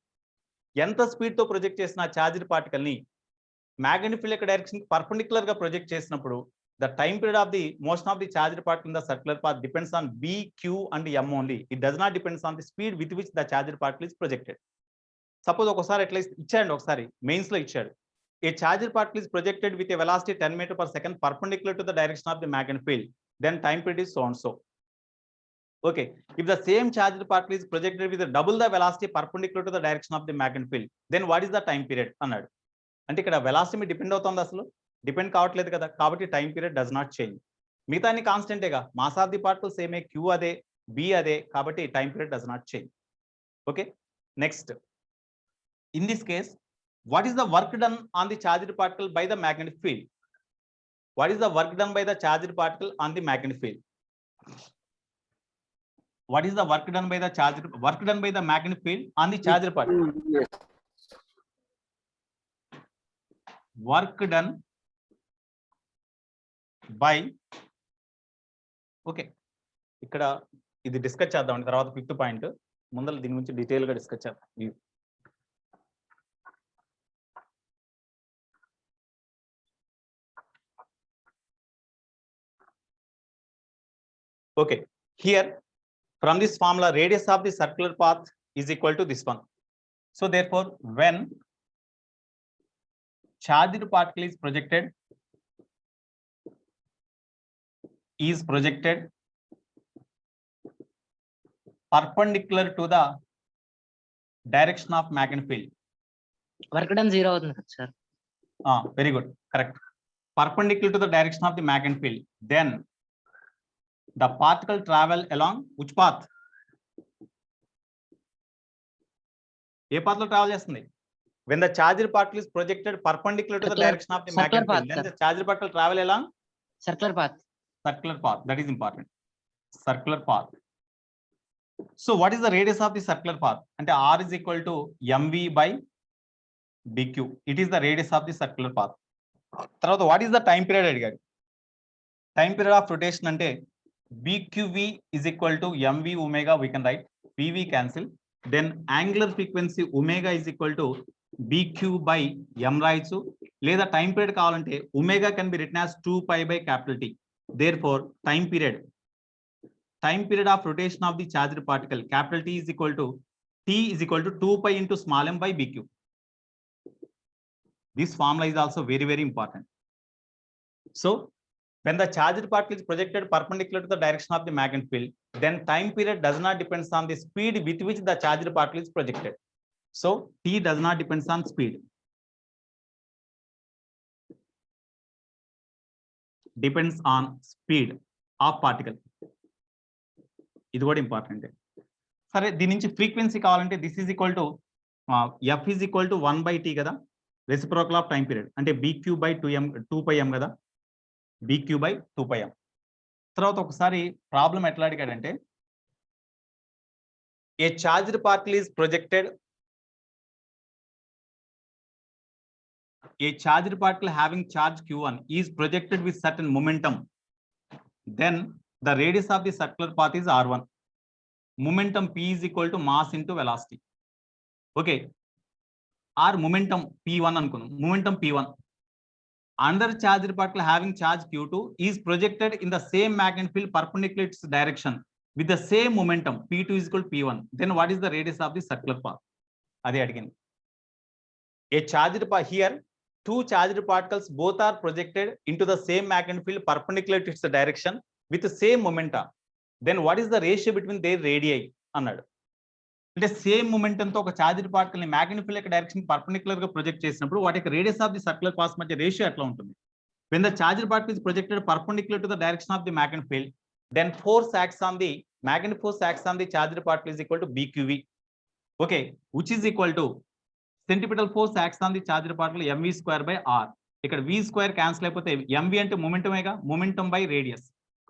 ఎంత speed తో project చేసిన charged particle ని magnetic field యొక్క direction perpendicular గా project చేసినప్పుడు the time period of the motion of the charged particle in the circular path depends on B, Q and M only. It does not depends on the speed with which the charged particle is projected. Suppose ఒకసారి ఎట్లా ఇచ్చాడు, ఒకసారి mains లో ఇచ్చాడు, a charged particle is projected with a velocity 10 meter per second perpendicular to the direction of the magnetic field, then time period is so and so. Okay, if the same charged particle is projected with double the velocity perpendicular to the direction of the magnetic field, then what is the time period అన్నాడు. అంటే ఇక్కడ velocity depend అవుతుంది, అసలు depend కావట్లేదు కదా, కాబట్టి time period does not change. మిగతా అన్ని కాన్స్టెంటేగా, మాస్ ఆఫ్ ది పార్టికల్ సేమే, క్యూ అదే, బి అదే, కాబట్టి time period does not change. Okay, next in this case, what is the work done on the charged particle by the magnetic field? What is the work done by the charged particle on the magnetic field? What is the work done by the magnetic field on the charged particle? Yes. Work done by, okay, ఇక్కడ ఇది discuss చేద్దాం తర్వాత 5th point, ముందర దీని గురించి detail గా discuss చేద్దాం. Okay, here from this formula, radius of the circular path is equal to this one. So therefore, when charged particle is projected perpendicular to the direction of magnetic field. Work done 0 అవుతుంది కదా sir. Very good, correct. Perpendicular to the direction of the magnetic field, then the particle travel along which path? A path లో travel చేస్తుంది? When the charged particle is projected perpendicular to the direction of the magnetic field, then the charged particle travel along circular path. That is important. Circular path. So what is the radius of the circular path? అంటే r is equal to mv by dq. It is the radius of the circular path. తర్వాత what is the time period అడిగాడు. Time period of rotation అంటే bqv is equal to mv omega, we can write pv cancel, then angular frequency omega is equal to bq by m రాయొచ్చు, లేదా time period కావాలంటే omega can be written as 2 pi by capital T. Therefore time period of rotation of the charged particle, capital T is equal to 2 pi into small m by bq. This formula is also very, very important. So when the charged particle is projected perpendicular to the direction of the magnetic field, then time period does not depend on the speed with which the charged particle is projected. So T does not depend on speed. Depends on speed of particle. ఇది కూడా important. సరే, దీని నుంచి frequency కావాలంటే this is equal to f is equal to 1/t కదా, reciprocal of time period అంటే bq by 2 pi m కదా, bq by 2 pi m. తర్వాత ఒకసారి ప్రాబ్లం ఎట్లా అడిగాడంటే, a charged particle is projected, a charged particle having charge q1 is projected with certain momentum, then the radius of the circular path is r1. Momentum p is equal to mass into velocity. Okay, or momentum p1 అనుకున్నాం, momentum p1. Another charged particle having charge q2 is projected in the same magnetic field perpendicular to its direction with the same momentum p2 is equal to p1. Then what is the radius of the circular path? అదే అడిగింది. A charged here two charged particles both are projected into the same magnetic field perpendicular to its direction with the same momentum. Then what is the ratio between their radii అన్నాడు. అంటే same momentum తో ఒక charged particle ని magnetic field యొక్క direction perpendicular గా project చేసినప్పుడు వాటి యొక్క radius of the circular path మధ్య రేషియో ఎట్లా ఉంటుంది? When the charged particle is projected perpendicular to the direction of the magnetic field, then force acts on the magnetic force acts on the charged particle is equal to bqv. Okay, which is equal to centripetal force acts on the charged particle mv square by r. ఇక్కడ v square cancel అయిపోతే mv అంటే మొమెంటమేగా, momentum by radius.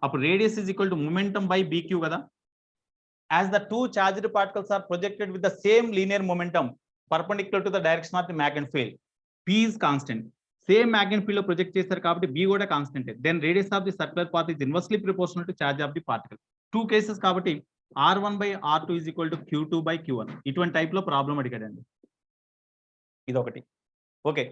అప్పుడు radius is equal to momentum by bq కదా. As the two charged particles are projected with the same linear momentum perpendicular to the direction of the magnetic field, p is constant. Same magnetic field లో project చేస్తారు కాబట్టి b కూడా constant. Then radius of the circular path is inversely proportional to charge of the particle. Two cases కాబట్టి r1 by r2 is equal to q2 by q1. ఇటువంటి type లో problem అడిగాడండి. ఇదొకటి. Okay,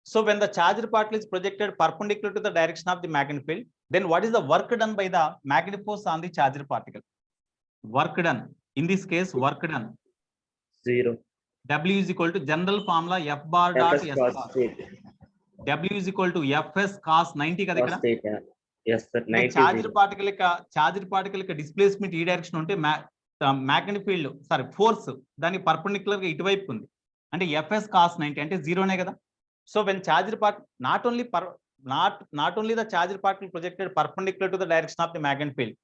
so when the charged particle is projected perpendicular to the direction of the magnetic field, then what is the work done by the magnetic force on the charged particle? Work done, in this case work done 0. w is equal to general formula f bar dot Fs s cos bar. theta. w is equal to fs cos 90 కదా ఇక్కడ. Cos theta. Yes sir, 90 charged 0. Particle యొక్క displacement ఈ direction ఉంటే magnetic field force దానికి perpendicular గా ఇటువైపు ఉంది అంటే fs cos 90 అంటే జీరోనే కదా. So when charged part not only not only the charged particle projected perpendicular to the direction of the magnetic field,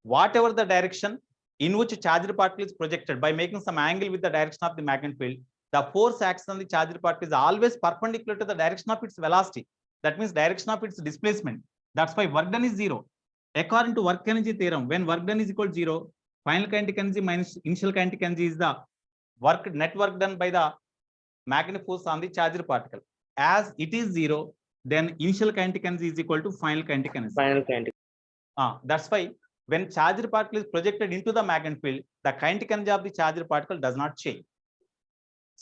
whatever the direction in which charged particle is projected by making some angle with the direction of the magnetic field, the force acts on the charged particle is always perpendicular to the direction of its velocity. That means direction of its displacement. That's why work done is zero. According to work energy theorem, when work done is equal to zero, final kinetic energy minus initial kinetic energy is the net work done by the magnetic force on the charged particle. As it is zero, then initial kinetic energy is equal to final kinetic energy. Final kinetic. That's why when charged particle is projected into the magnetic field, the kinetic energy of the charged particle does not change.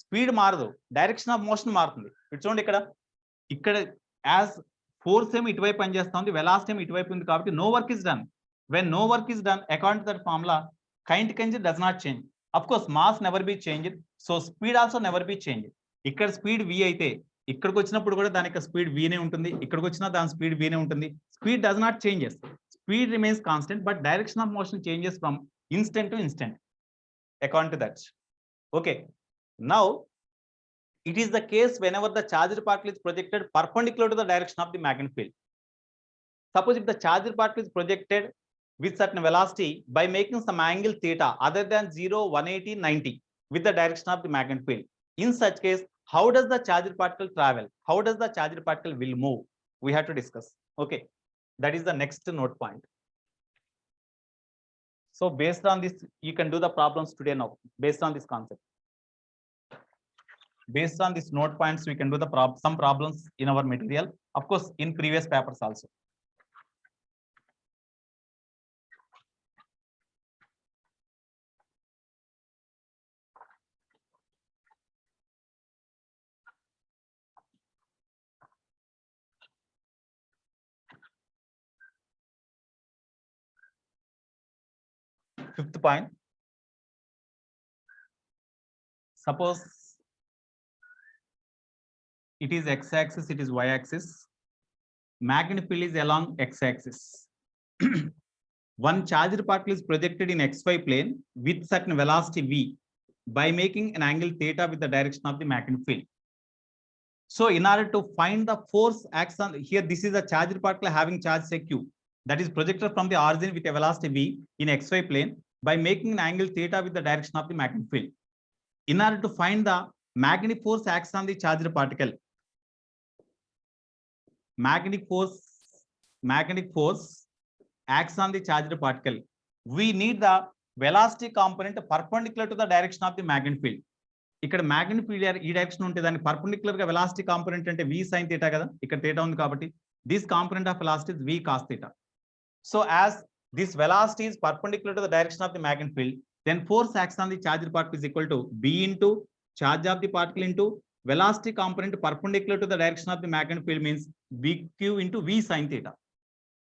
Speed మారదు, direction of motion మారుతుంది. ఇటు చూడండి, ఇక్కడ as force ఏమో ఇటువైపు పనిచేస్తుంది, velocity ఏమో ఇటువైపు ఉంది కాబట్టి no work is done. When no work is done, according to that formula, kinetic energy does not change. Of course, mass never be changed, so speed also never be changed. ఇక్కడ speed v అయితే ఇక్కడికి వచ్చినప్పుడు కూడా దాని యొక్క speed v నే ఉంటుంది, ఇక్కడికి వచ్చినా దాని స్పీడ్ v నే ఉంటుంది. Speed does not changes, speed remains constant, but direction of motion changes from instant to instant according to that. Okay, now it is the case whenever the charged particle is projected perpendicular to the direction of the magnetic field. Suppose if the charged particle is projected with certain velocity by making some angle theta other than 0, 180, 90 with the direction of the magnetic field. In such case, how does the charged particle travel? How does the charged particle will move? We have to discuss. Okay, that is the next note point. So based on this, you can do the problems today now based on this concept. Based on these note points, we can do the some problems in our material, of course in previous papers also. Fifth point, suppose it is x-axis, it is y-axis, magnetic field is along x-axis. One charged particle is projected in xy plane with certain velocity v by making an angle theta with the direction of the magnetic field. So in order to find the force acts on, here this is a charged particle having charge say q that is projected from the origin with a velocity v in xy plane by making an angle theta with the direction of the magnetic field. In order to find the magnetic force acts on the charged particle, magnetic force acts on the charged particle, we need the velocity component perpendicular to the direction of the magnetic field. ఇక్కడ magnetic field ఈ direction ఉంటే దానికి perpendicular గా velocity component అంటే v sin theta కదా, ఇక్కడ theta ఉంది కాబట్టి this component of velocity is v cos theta. So as this velocity is perpendicular to the direction of the magnetic field, then force acts on the charged particle is equal to b into charge of the particle into velocity component perpendicular to the direction of the magnetic field means bq into v sin theta.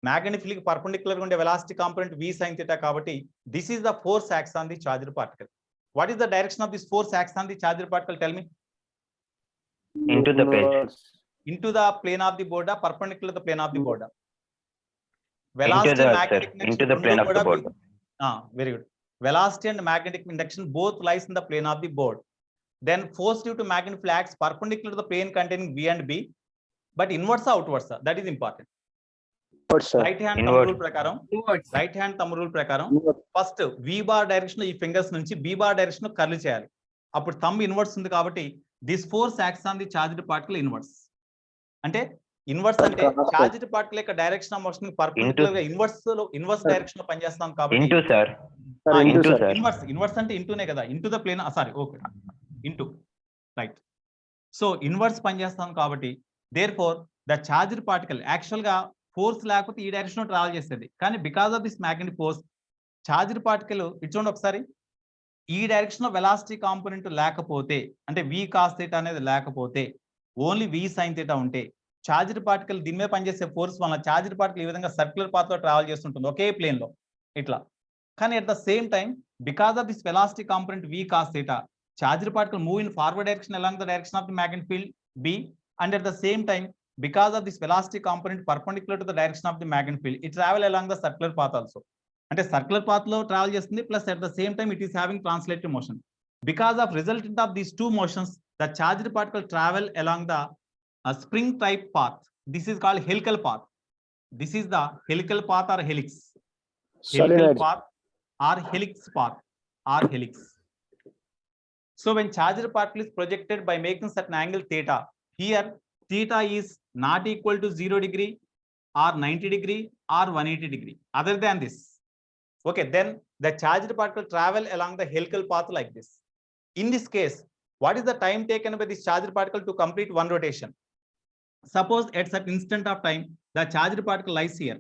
Magnetic field కి perpendicular గా ఉండే velocity component v sin theta కాబట్టి this is the force acts on the charged particle. What is the direction of this force acts on the charged particle? Tell me. Into the page. Into the plane of the board, perpendicular to the plane of the board. Velocity and magnetic induction into the plane of the board. Very good. Velocity and magnetic induction both lies in the plane of the board. Then force due to magnetic field acts perpendicular to the plane containing v and b, but inwards or outwards, that is important. Right hand thumb rule prakaram, right hand thumb rule prakaram, first v bar direction ఈ fingers నుంచి b bar direction curl చేయాలి. అప్పుడు thumb inwards ఉంది కాబట్టి this force acts on the charged particle inwards. అంటే inverse అంటే charged particle యొక్క direction of motion perpendicular గా ఇన్వర్స్ డైరెక్షన్ లో పనిచేస్తాం కాబట్టి ఇంటూ సార్ ఇన్వర్స్ అంటే ఇంటూనే కదా, into the plane, sorry okay into right. So inverse పనిచేస్తాం కాబట్టి therefore the charged particle actual గా ఫోర్స్ లేకపోతే ఈ డైరెక్షన్ లో ట్రావెల్ చేస్తుంది, కానీ because of this magnetic force charged particle ఇటు చూడండి ఒకసారి, ఈ డైరెక్షన్ లో వెలాసిటీ కాంపోనెంట్ లేకపోతే అంటే v cos theta అనేది లేకపోతే ఓన్లీ v sin theta ఉంటే చార్జ్డ్ పార్టికల్ దీని మీద పనిచేసే ఫోర్స్ వల్ల చార్జ్డ్ పార్టికల్ ఈ విధంగా సర్క్యులర్ పాత్ లో ట్రావెల్ చేస్తుంటుంది ఒకే ప్లేన్ లో ఇట్లా. కానీ at the same time because of this velocity component v cos theta, charged particle move in forward direction along the direction of the magnetic field b, and at the same time because of this velocity component perpendicular to the direction of the magnetic field, it travel along the circular path also. అంటే circular path లో travel చేస్తుంది, plus at the same time it is having translative motion. Because of resultant of these two motions the charged particle travel along the spring type path. This is called helical path. This is the helical path or helix. Helical Solenoid. path or helix path or helix. So when charged particle is projected by making certain angle theta, here theta is not equal to 0 degree or 90 degree or 180 degree. Other than this, okay, then the charged particle travel along the helical path like this. In this case, what is the time taken by this charged particle to complete one rotation? Suppose at certain instant of time, the charged particle lies here.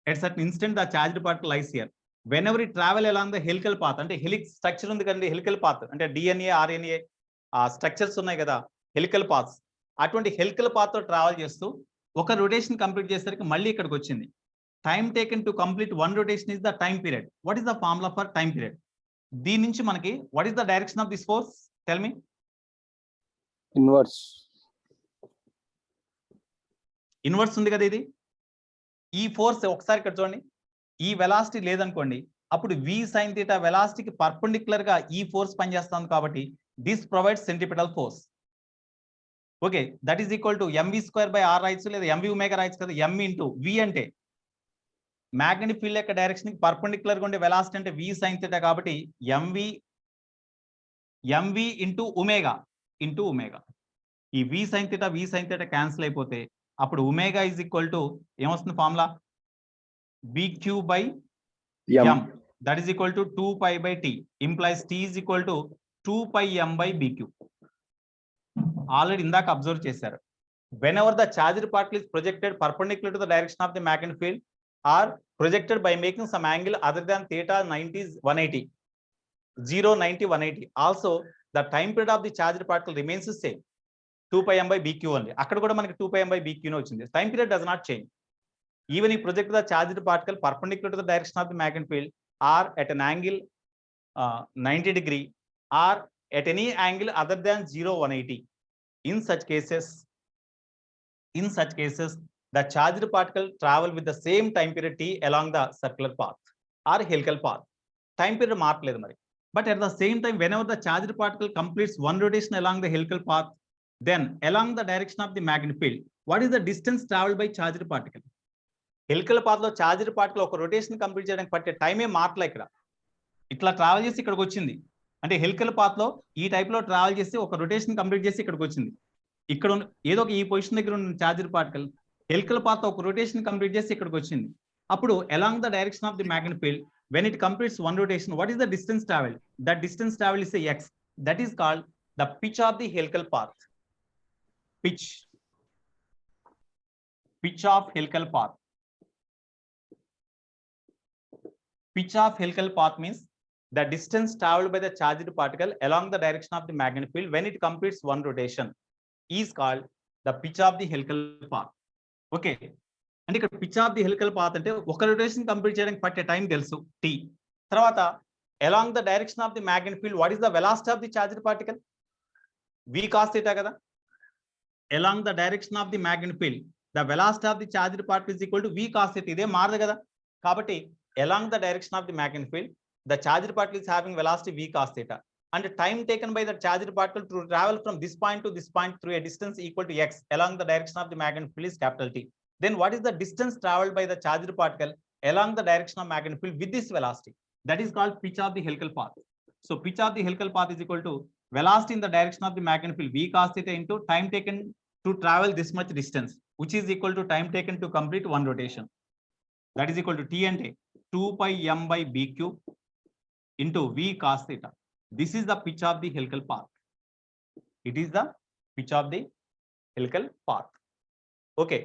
At certain instant, the charged particle lies here. Whenever it travel along the helical path, అంటే helix structure ఉంది కదండి, helical path అంటే DNA, RNA structures ఉన్నాయి కదా, helical paths. అటువంటి helical path తో travel చేస్తూ ఒక రొటేషన్ కంప్లీట్ చేసరికి మళ్ళీ ఇక్కడికి వచ్చింది. Time taken to complete one rotation is the time period. What is the formula for time period? దీని నుంచి మనకి what is the direction of this force? Tell me. Inverse. Inverse ఉంది కదా ఇది. ఈ ఫోర్స్ ఒకసారి ఇక్కడ చూడండి, ఈ వెలాసిటీ లేదనుకోండి, అప్పుడు v sin theta వెలాసిటీకి పర్పెండిక్యులర్ గా ఈ ఫోర్స్ పనిచేస్తుంది కాబట్టి this provides centripetal force. Okay, that is equal to mv² by r రాయొచ్చు, లేదా mv ఒమేగా రాయొచ్చు కదా. m ఇంటూ v అంటే మ్యాగ్నెటిక్ ఫీల్డ్ యొక్క డైరెక్షన్ కి పర్పెండిక్యులర్ గా ఉండే వెలాసిటీ అంటే v sin theta కాబట్టి mv ఇంటూ ఒమేగా. ఈ v sin theta క్యాన్సిల్ అయిపోతే అప్పుడు ఒమేగా ఈజ్ ఈక్వల్ టు ఏమొస్తుంది formula? bq by m. That is equal to 2 pi by t. Implies t is equal to 2 pi m by bq. Already ఇందాక observe చేశారు. Whenever the charged particle is projected perpendicular to the direction of the magnetic field or projected by making some angle other than theta 90 is 180. 0, 90, 180. Also, the time period of the charged particle remains the same. 2 pi m by bq only. అక్కడ కూడా మనకి 2 pi m by bq నే వచ్చింది. Time period does not change. Even if project the charged particle perpendicular to the direction of the magnetic field or at an angle 90 degree or at any angle other than 0, 180. In such cases, the charged particle travel with the same time period t along the circular path or helical path. Time period markలేదు మరి. But at the same time, whenever the charged particle completes one rotation along the helical path, then along the direction of the magnetic field, what is the distance traveled by charged particle? Helical path లో charged particle ఒక rotation complete చేయడానికి పట్టే టైమే మార్కలే. ఇక్కడ ఇట్లా travel చేసి ఇక్కడికి వచ్చింది అంటే హెలికల్ పాత్ లో ఈ టైప్ లో ట్రావెల్ చేసి ఒక రొటేషన్ కంప్లీట్ చేసి ఇక్కడికి వచ్చింది. ఇక్కడ ఏదో ఒక ఈ పొజిషన్ దగ్గర ఉన్న చార్జ్డ్ పార్టికల్ హెలికల్ పాత్ ఒక రొటేషన్ కంప్లీట్ చేసి ఇక్కడికి వచ్చింది. అప్పుడు along the direction of the magnetic field, when it completes one rotation, what is the distance traveled? That distance traveled is a x. That is called the pitch of the helical path. Pitch of helical path. Pitch of helical path means the distance traveled by the charged particle along the direction of the magnetic field when it completes one rotation is called the pitch of the helical path. Okay, and ఇక్కడ pitch of the helical path అంటే ఒక rotation complete చేయడానికి పట్టే time తెలుసు t. తర్వాత along the direction of the magnetic field, what is the velocity of the charged particle? v cos theta కదా. Along the direction of the magnetic field, the velocity of the charged particle is equal to v cos theta. ఇదే మారదు కదా. కాబట్టి along the direction of the magnetic field, the charged particle is having velocity v cos theta, and the time taken by the charged particle to travel from this point to this point through a distance equal to x along the direction of the magnetic field is capital T. Then what is the distance traveled by the charged particle along the direction of magnetic field with this velocity? That is called pitch of the helical path. So pitch of the helical path is equal to velocity in the direction of the magnetic field v cos theta into time taken to travel this much distance, which is equal to time taken to complete one rotation. That is equal to T అంటే 2 pi m by bq into v cos theta. This is the pitch of the helical path. It is the pitch of the helical path. Okay,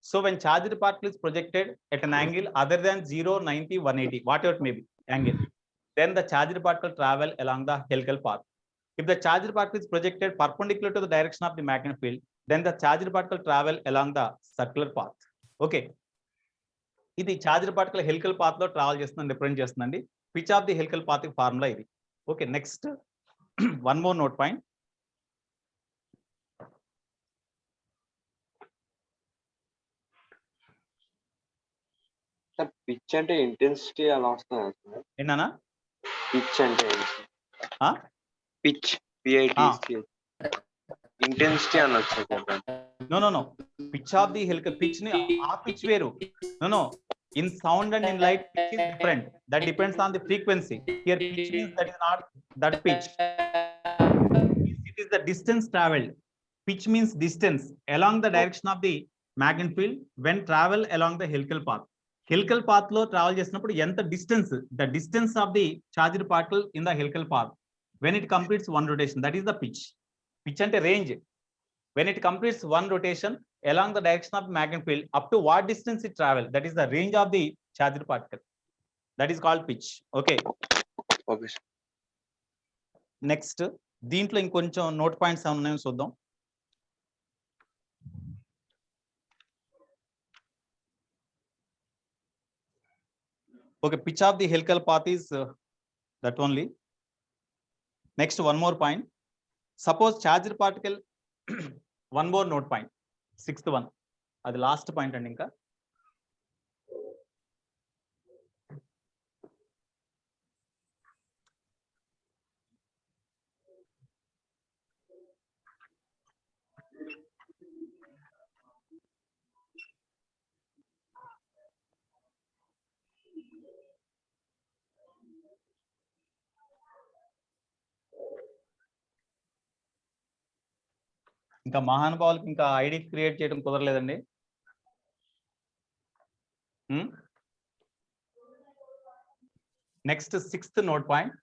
so when charged particle is projected at an angle other than 0, 90, 180, whatever it may be angle, then the charged particle travel along the helical path. If the charged particle is projected perpendicular to the direction of the magnetic field, then the charged particle travel along the circular path. Okay, ఇది charged particle helical path లో travel చేస్తుందని represent చేస్తుందండి. Pitch of the helical path formula ఇది. Okay, next one more note point. Sir pitch అంటే intensity అలా వస్తుందా sir? ఏంటన్నా pitch అంటే ఆ? Pitch PITCH. ఇంటెన్సిటీ అనొచ్చు కదా. No. Pitch of the helical pitch ni pitch veru. No. In sound and in light, pitch is different. That depends on the frequency. Here, pitch means that is not that pitch. It is the distance traveled. Pitch means distance along the direction of the magnetic field when travel along the helical path. Helical path lo travel చేసినప్పుడు ఎంత distance, the distance of the charged particle in the helical path when it completes one rotation, that is the pitch. Pitch ante range. When it completes one rotation along the direction of the magnetic field, up to what distance it travel, that is the range of the charged particle. That is called pitch. Okay. Okay sir. Next దీంట్లో ఇంకొంచెం note points ఏమైనా ఉన్నాయో చూద్దాం. Okay, pitch of the helical path is that only. Next, one more point. Suppose charged particle, one more note point, sixth one. That's the last point and inka. ఇంకా మహానుభావులకు ఇంకా ID create చేయడం కుదరలేదండి. Next sixth note point.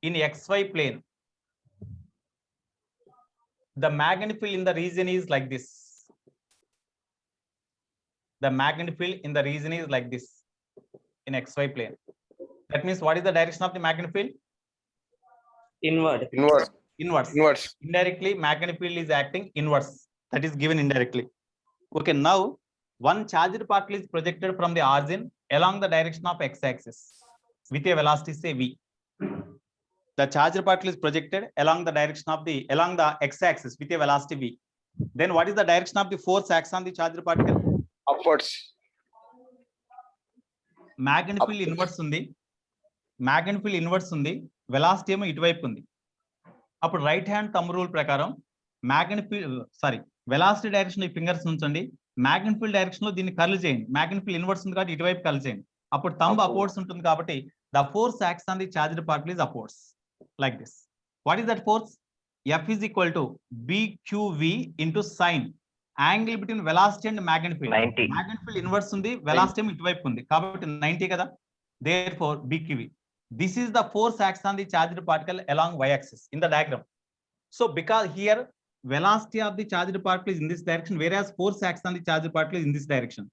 In XY plane, the magnetic field in the region is like this. The magnetic field in the region is like this in XY plane. That means what is the direction of the magnetic field? Inward. Inwards. Indirectly, magnetic field is acting inwards. That is given indirectly. Okay, now one charged particle is projected from the origin along the direction of x-axis with a velocity say v. The charged particle is projected along the direction of along the x-axis with a velocity v. Then what is the direction of the force acts on the charged particle? Upwards. Magnetic field inwards ఉంది. Magnetic field inwards ఉంది. Velocity ఏమో ఇటువైపు ఉంది. అప్పుడు right hand thumb rule ప్రకారం velocity direction ఈ fingers ఉంచండి. Magnetic field direction లో దీన్ని కర్ల్ చేయండి. మ్యాగ్నెటిక్ ఫీల్డ్ ఇన్వర్స్ ఉంది కాబట్టి ఇటువైపు కర్ల్ చేయండి. అప్పుడు థంబ్ అపోర్డ్స్ ఉంటుంది కాబట్టి the force acts on the charged particle is upwards like this. What is that force? F is equal to BQV into sin angle between velocity and magnetic field. 90. Magnetic field inverse ఉంది, velocity ఏమో ఇటువైపు ఉంది కాబట్టి 90 కదా. Therefore BQV. This is the force acts on the charged particle along y-axis in the diagram. So because here velocity of the charged particle is in this direction, whereas force acts on the charged particle is in this direction.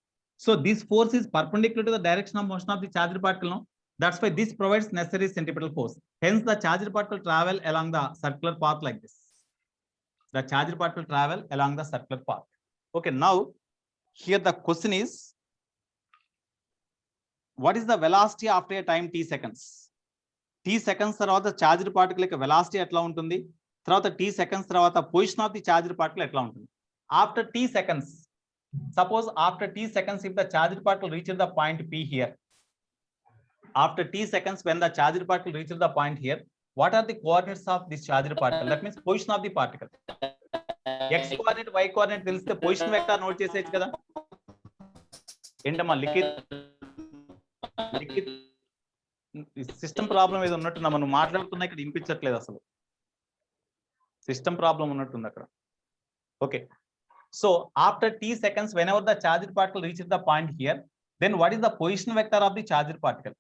So this force is perpendicular to the direction of motion of the charged particle. No? That's why this provides necessary centripetal force. Hence the charged particle travel along the circular path like this. The charged particle travel along the circular path. Okay, now here the question is, what is the velocity after a time t seconds? T seconds తర్వాత charged particle యొక్క velocity ఎట్లా ఉంటుంది? తర్వాత t seconds తర్వాత position of the charged particle ఎట్లా ఉంటుంది? After t seconds, suppose after t seconds if the charged particle reaches the point P here. After t seconds when the charged particle reaches the point here, what are the coordinates of this charged particle? That means position of the particle. X coordinate, y coordinate తెలిస్తే position vector note చేసేయచ్చు కదా. ఏంటమ్మా Likhith system problem ఏదో ఉన్నట్టు మనం మాట్లాడుతున్నా ఇక్కడ వినిపించట్లేదు అసలు. సిస్టమ్ ప్రాబ్లం ఉన్నట్టుంది అక్కడ. Okay, so after t seconds whenever the charged particle reaches the point here, then what is the position vector of the charged particle?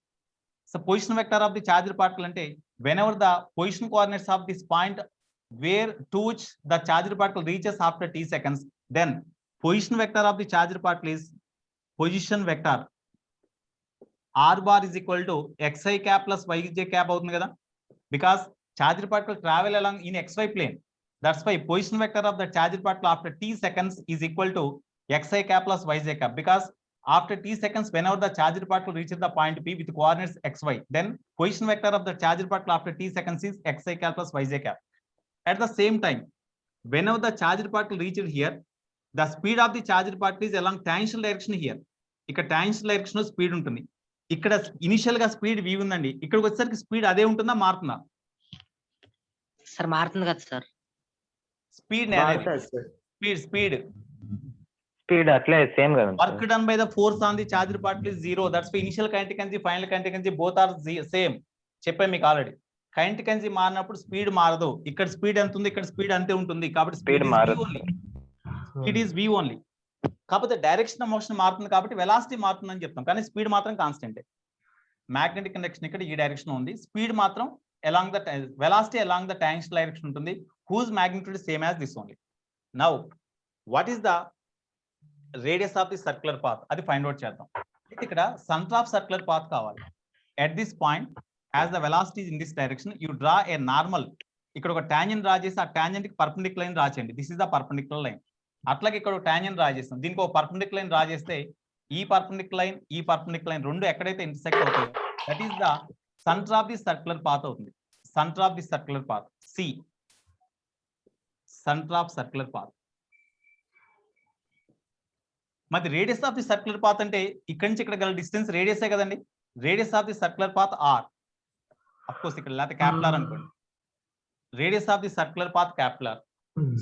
So position vector of the charged particle అంటే whenever the position coordinates of this point where to which the charged particle reaches after t seconds, then position vector of the charged particle is position vector r bar is equal to xi cap plus yj cap అవుతుంది కదా. Because charged particle travel along in xy plane, that's why position vector of the charged particle after t seconds is equal to xi cap plus yj cap. Because after t seconds whenever the charged particle reaches the point P with coordinates xy, then position vector of the charged particle after t seconds is xi cap plus yj cap. At the same time, whenever the charged particle reaches here, the speed of the charged particle is along tangential direction here. ఇక్కడ tangential direction లో speed ఉంటుంది. ఇక్కడ initial గా speed v ఉందండి, ఇక్కడికి వచ్చేసరికి speed అదే ఉంటుందా మారుతుందా? సార్ మారుతుంది కదా సార్. స్పీడ్ మారుతుంది సార్. స్పీడ్ స్పీడ్ అట్లే సేమ్ కదా work done by the force on the charged particle is zero. That's why initial kinetic energy final kinetic energy both are same. చెప్పాను మీకు ఆల్రెడీ. కైనెటిక్ ఎనర్జీ మారినప్పుడు speed మారదు. ఇక్కడ speed ఎంత ఉంది, ఇక్కడ స్పీడ్ అంతే ఉంటుంది. కాబట్టి స్పీడ్ మారదు. Speed is v only. కాకపోతే డైరెక్షన్ ఆఫ్ మోషన్ మారుతుంది కాబట్టి వెలాసిటీ మారుతుందని చెప్తాం, కానీ స్పీడ్ మాత్రం కాన్స్టెంట్. మ్యాగ్నెటిక్ ఇండక్షన్ ఇక్కడ ఈ డైరెక్షన్ ఉంది, స్పీడ్ మాత్రం along the velocity along the tangential direction ఉంటుంది, whose magnitude same as this only. Now what is the radius of the circular path, అది ఫైండ్ అవుట్ చేద్దాం. ఇక్కడ సెంటర్ ఆఫ్ సర్క్యులర్ పాత్ కావాలి. At this point as the velocity in this direction you draw a normal. ఇక్కడ ఒక tangent draw చేసి ఆ tangent కి perpendicular line draw చేయండి. This is the perpendicular line. అట్లాగే ఇక్కడ ఒక టాంజెంట్ డ్రా చేస్తాం, దీనికి ఒక పర్పెండిక్యులర్ లైన్ డ్రా చేస్తే ఈ పర్పెండిక్యులర్ లైన్, ఈ పర్పెండిక్యులర్ లైన్ రెండు ఎక్కడైతే ఇంటర్సెక్ట్ అవుతాయో that is the centre of the circular path అవుతుంది. Centre of the circular path C, centre of circular path. మరి radius of the circular path అంటే ఇక్కడి నుంచి ఇక్కడ గల డిస్టెన్స్ రేడియసే కదండి. Radius of the circular path R, of course ఇక్కడ లేకపోతే క్యాపిలర్ అనుకోండి. Radius of the circular path capital R.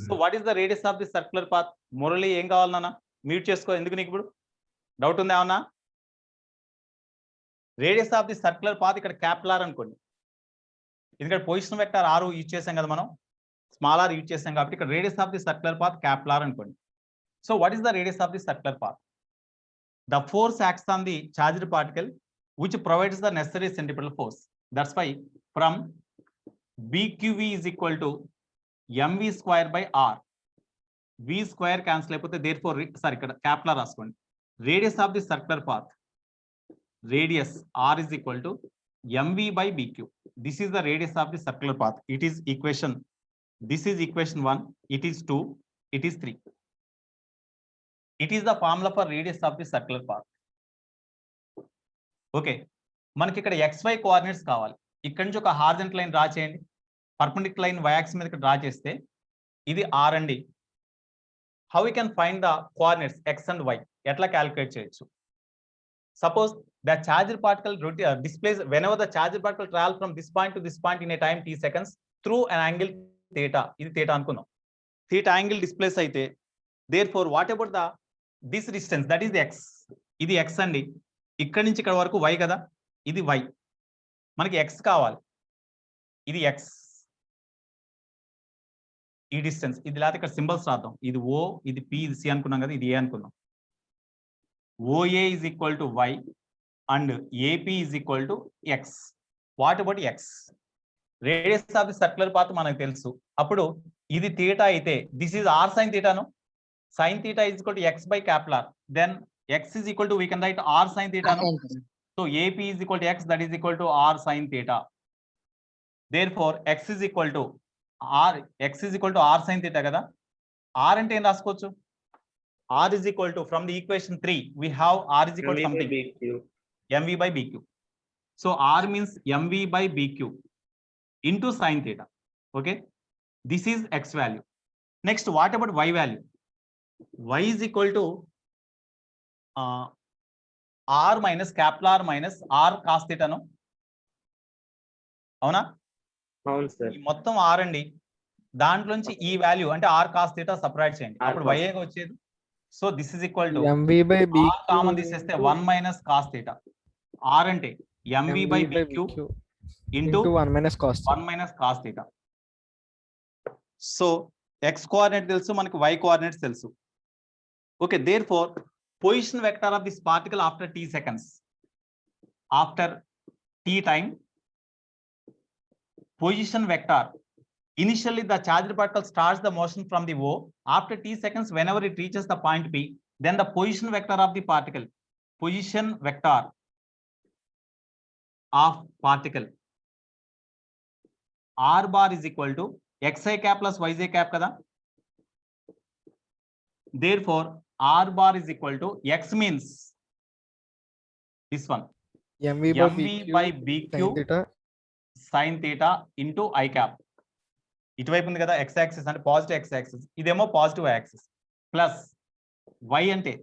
So what is the radius of the circular path? Murali ఏం కావాలి నాన్న? మ్యూట్ చేసుకో, ఎందుకు నీకు ఇప్పుడు డౌట్ ఉంది ఏమన్నా? Radius of the circular path ఇక్కడ క్యాపిలర్ అనుకోండి, ఎందుకంటే పొజిషన్ వెక్టర్ ఆర్ యూజ్ చేసాం కదా మనం, స్మాల్ ఆర్ యూజ్ చేసాం కాబట్టి ఇక్కడ radius of the circular path capital R అనుకోండి. So what is the radius of the circular path? The force acts on the charged particle which provides the necessary centripetal force. That's why from BQV is equal to mv square by r. V square cancel అయిపోతే therefore sorry ఇక్కడ capital రాసుకోండి. Radius of the circular path, radius r is equal to mv by bq. This is the radius of the circular path. It is equation, this is equation 1, it is 2, it is 3. It is the formula for radius of the circular path. Okay, మనకి ఇక్కడ xy coordinates కావాలి. ఇక్కడ నుంచి ఒక horizontal line draw చేయండి, perpendicular line y axis మీద draw చేస్తే ఇది r అండి. How we can find the coordinates x and y? ఎట్లా క్యాలిక్యులేట్ చేయొచ్చు? Suppose the charged particle displace whenever the charged particle travel from this point to this point in a time t seconds through an angle theta. ఇది theta అనుకుందాం. theta angle displays అయితే therefore what about the this distance, that is the x. ఇది x అండి, ఇక్కడ నుంచి ఇక్కడ వరకు y కదా, ఇది y. మనకి x కావాలి, ఇది x, ఈ డిస్టెన్స్. ఇది లేకపోతే ఇక్కడ సింబల్స్ రాద్దాం, ఇది o, ఇది p, ఇది c అనుకున్నాం కదా, ఇది a అనుకుందాం. OA is equal to y and AP is equal to x. What about x? Radius of the circular path మనకు తెలుసు. అప్పుడు ఇది theta అయితే this is r sin theta, no? Sin theta is equal to x by capital R. Then x is equal to, we can write r sin theta, no? So AP is equal to x, that is equal to r sin theta. Therefore x is equal to r sin theta kada. R అంటే ఏం రాసుకోవచ్చు? R is equal to, from the equation 3 we have r is equal to something, mv by bq. So r means mv by bq into sin theta. Okay, this is x value. Next, what about y value? Y is equal to r minus capital R minus r cos theta, no? అవునా? అవును sir. మొత్తం r అండి, దాంట్లోంచి ఈ value అంటే r cos theta separate చేయండి, అప్పుడు y గా వచ్చేది. So this is equal to mv by b r common తీసేస్తే 1 minus cos theta. r అంటే mv by bq into 1 minus cos 1 minus cos theta. So x coordinate తెలుసు, మనకి y coordinates తెలుసు. Okay, therefore position vector of this particle after t seconds, after t time, position vector, initially the charged particle starts the motion from the O. After t seconds, whenever it reaches the point P, then the position vector of the particle, position vector of particle r bar is equal to xi cap plus yj cap kada. Therefore r bar is equal to x means this one, mv by bq sin theta into I cap. ఇటువైపు ఉంది కదా x axis అంటే positive x axis, ఇదేమో positive y axis, plus y అంటే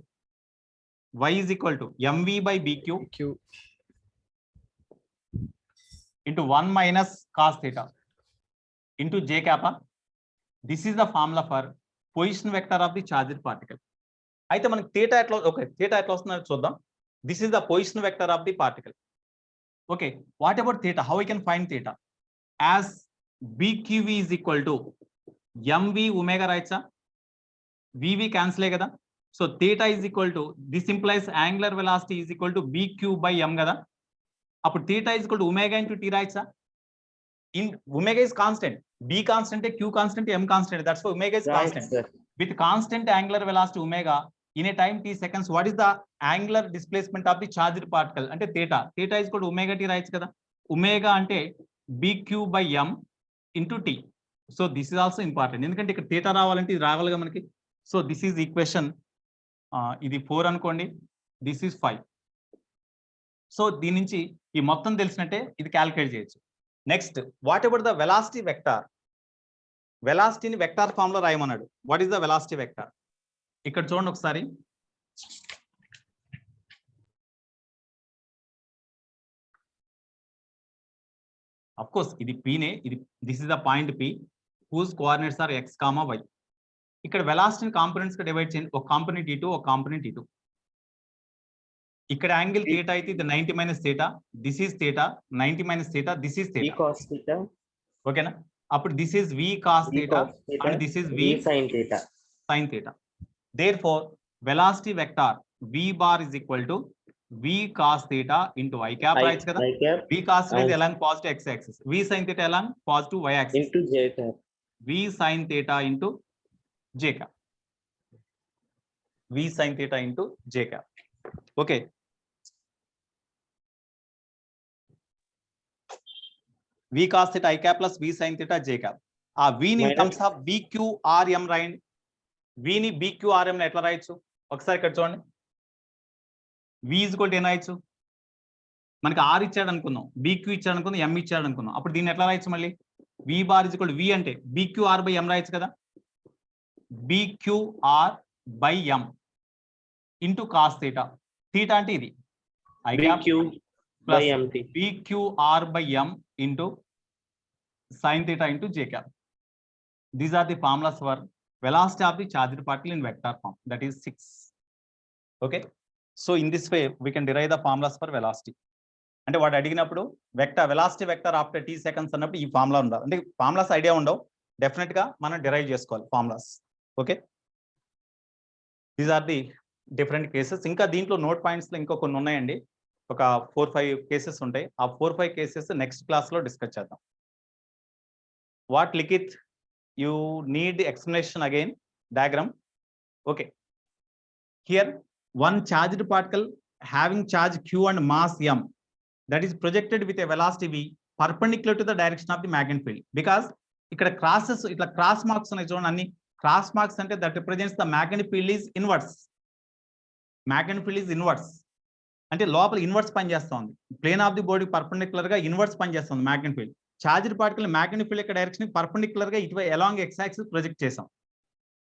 y is equal to mv by bq into 1 minus cos theta into j kappa. This is the formula for position vector of the charged particle. అయితే మనకి theta ఎట్లా వస్తుందో చూద్దాం. This is the position vector of the particle. Okay, what about theta? How we can find theta? As bqv is equal to mv omega రాయచ్చా? vv cancel కదా. So theta is equal to, this implies angular velocity is equal to bq by m కదా. అప్పుడు theta is equal to omega into t రాయచ్చా? In omega is constant, b constant, q constant, m constant. That's why omega is Right, constant. sir. With constant angular velocity omega in a time t seconds, what is the angular displacement of the charged particle? అంటే theta is equal to omega t రాయచ్చు కదా. omega అంటే bq by m into t. So this is also important, ఎందుకంటే ఇక్కడ theta రావాలంటే ఇది రావాలిగా మనకి. So this is equation, ఇది 4 అనుకోండి, this is 5. సో దీని నుంచి ఈ మొత్తం తెలిసినట్టే ఇది క్యాలిక్యులేట్ చేయొచ్చు. Next, what about the velocity vector? వెలాసిటీని వెక్టార్ ఫామ్ లో రాయమన్నాడు. What is the velocity vector? ఇక్కడ చూడండి ఒకసారి. అఫ్ కోర్స్ ఇది పీనే, this is the point P whose coordinates are X comma Y. ఇక్కడ వెలాసిటీని కాంపోనెంట్స్ గా డివైడ్ చేయండి. ఒక కాంపోనెంట్ ఇటు, ఒక కాంపోనెంట్ ఇటు. ఇక్కడ యాంగిల్ థీటా అయితే ఇది 90 minus theta, this is theta, 90 minus theta, this is V theta. cos theta. ఓకేనా? అప్పుడు this is v cos V theta cos theta. and this is v V sin theta. sin theta. Therefore, velocity vector v bar is equal to v cos theta into I cap రాయొచ్చు కదా. I cap v cos theta is and- along positive x axis, v sin theta along positive y axis, into j cap. v sin theta into j cap, v sin theta into j cap. Okay. v cos theta I cap plus v sin theta j cap. ఆ v ని in Minus- terms of bqrm రాయండి. v ని bqrm ని ఎట్లా రాయొచ్చు? ఒకసారి ఇక్కడ చూడండి. v is equal to ఏం రాయొచ్చు? మనకి r ఇచ్చాడు అనుకుందాం, bq ఇచ్చాడు అనుకుందాం, m ఇచ్చాడు అనుకుందాం. అప్పుడు దీన్ని ఎట్లా రాయొచ్చు మళ్ళీ? v bar is equal to v అంటే bqr by m రాయొచ్చు కదా. bqr by m into cos theta. theta అంటే ఇది I cap BQ by plus MT. bqr by m into sin theta into j cap. These are the formulas for velocity of the charged particle in vector form. That is 6. Okay. So in this way we can derive the formulas for velocity. అంటే వాడు అడిగినప్పుడు velocity vector after t seconds అన్నప్పుడు ఈ formula ఉండాలి. అంటే formulas idea ఉండవు, definite గా మనం డిరైవ్ చేసుకోవాలి formulas. Okay, these are the different cases. ఇంకా దీంట్లో నోట్ పాయింట్స్ లో ఇంకో కొన్ని ఉన్నాయండి, ఒక 4-5 కేసెస్ ఉంటాయి. ఆ 4-5 కేసెస్ నెక్స్ట్ క్లాస్ లో డిస్కస్ చేద్దాం. What Likhit, you need explanation again diagram. Okay, here one charged particle having charge q and mass m that is projected with a velocity v perpendicular to the direction of the magnetic field. Because ఇక్కడ crosses ఇట్లా cross marks ఉన్నాయి చూడండి, అన్ని cross marks అంటే that represents the magnetic field is inverse. Magnetic field is inverse అంటే లోపల inverse పనిచేస్తుంది. Plane of the body perpendicular గా ఇన్వర్స్ పనిచేస్తుంది magnetic field. Charged particle magnetic field యొక్క డైరెక్షన్ పర్పెండిక్యులర్ గా ఇటు అలాంగ్ ఎక్స్ యాక్సిస్ ప్రొజెక్ట్ చేసాం.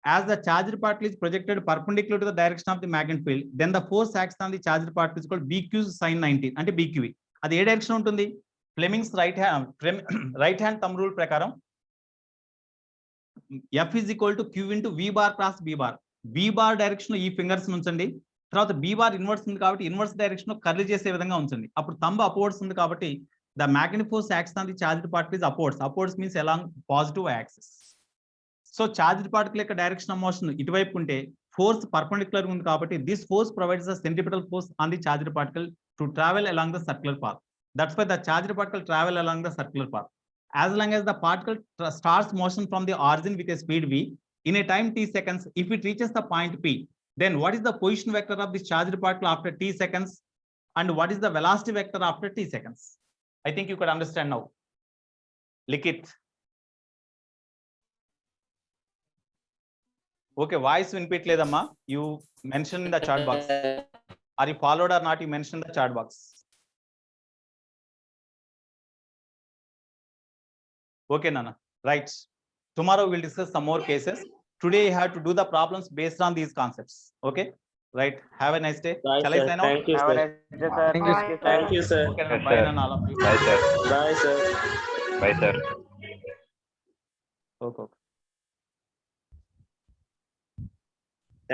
As the charged particle is projected perpendicular to the direction of the magnetic field, then the force acts on the charged particle is called bq sin 90 అంటే bqv. అది ఏ direction ఉంటుంది? Fleming's right hand thumb rule ప్రకారం f is equal to q into v bar cross b bar. v bar direction ఈ fingers ఉంచండి, తర్వాత b bar inverse ఉంది కాబట్టి inverse direction లో కర్ల్ చేసే విధంగా ఉంచండి. అప్పుడు థంబ్ అప్వర్డ్స్ ఉంది కాబట్టి the magnetic force acts on the charged particle is upwards. Upwards means along positive axis. So charged particle యొక్క డైరెక్షన్ ఆఫ్ మోషన్ ఇటువైపు ఉంటే ఫోర్స్ పర్పెండిక్యులర్ ఉంది కాబట్టి this force provides the centripetal force on the charged particle to travel along the circular path. That's why the charged particle travel along the circular path. As long as the particle starts motion from the origin with a speed v in a time t seconds, if it reaches the point p, then what is the position vector of this charged particle after t seconds and what is the velocity vector after t seconds? I think you could understand now. Likit. Okay, voice వినిపించలేదమ్మా. You mentioned in the chat box. Are you followed or not? You mentioned in the chat box. Okay, Nana. Right. Tomorrow we'll discuss some more cases. Today you have to do the problems based on these concepts. Okay. Right. Have a nice day. Bye, Shall I sir. sign out? Thank you, Have a sir. nice day, sir. Thank you, sir. Thank you, sir. Okay, Yes, bye sir. then all of you. Bye, sir. Bye, sir. Bye, sir. Okay.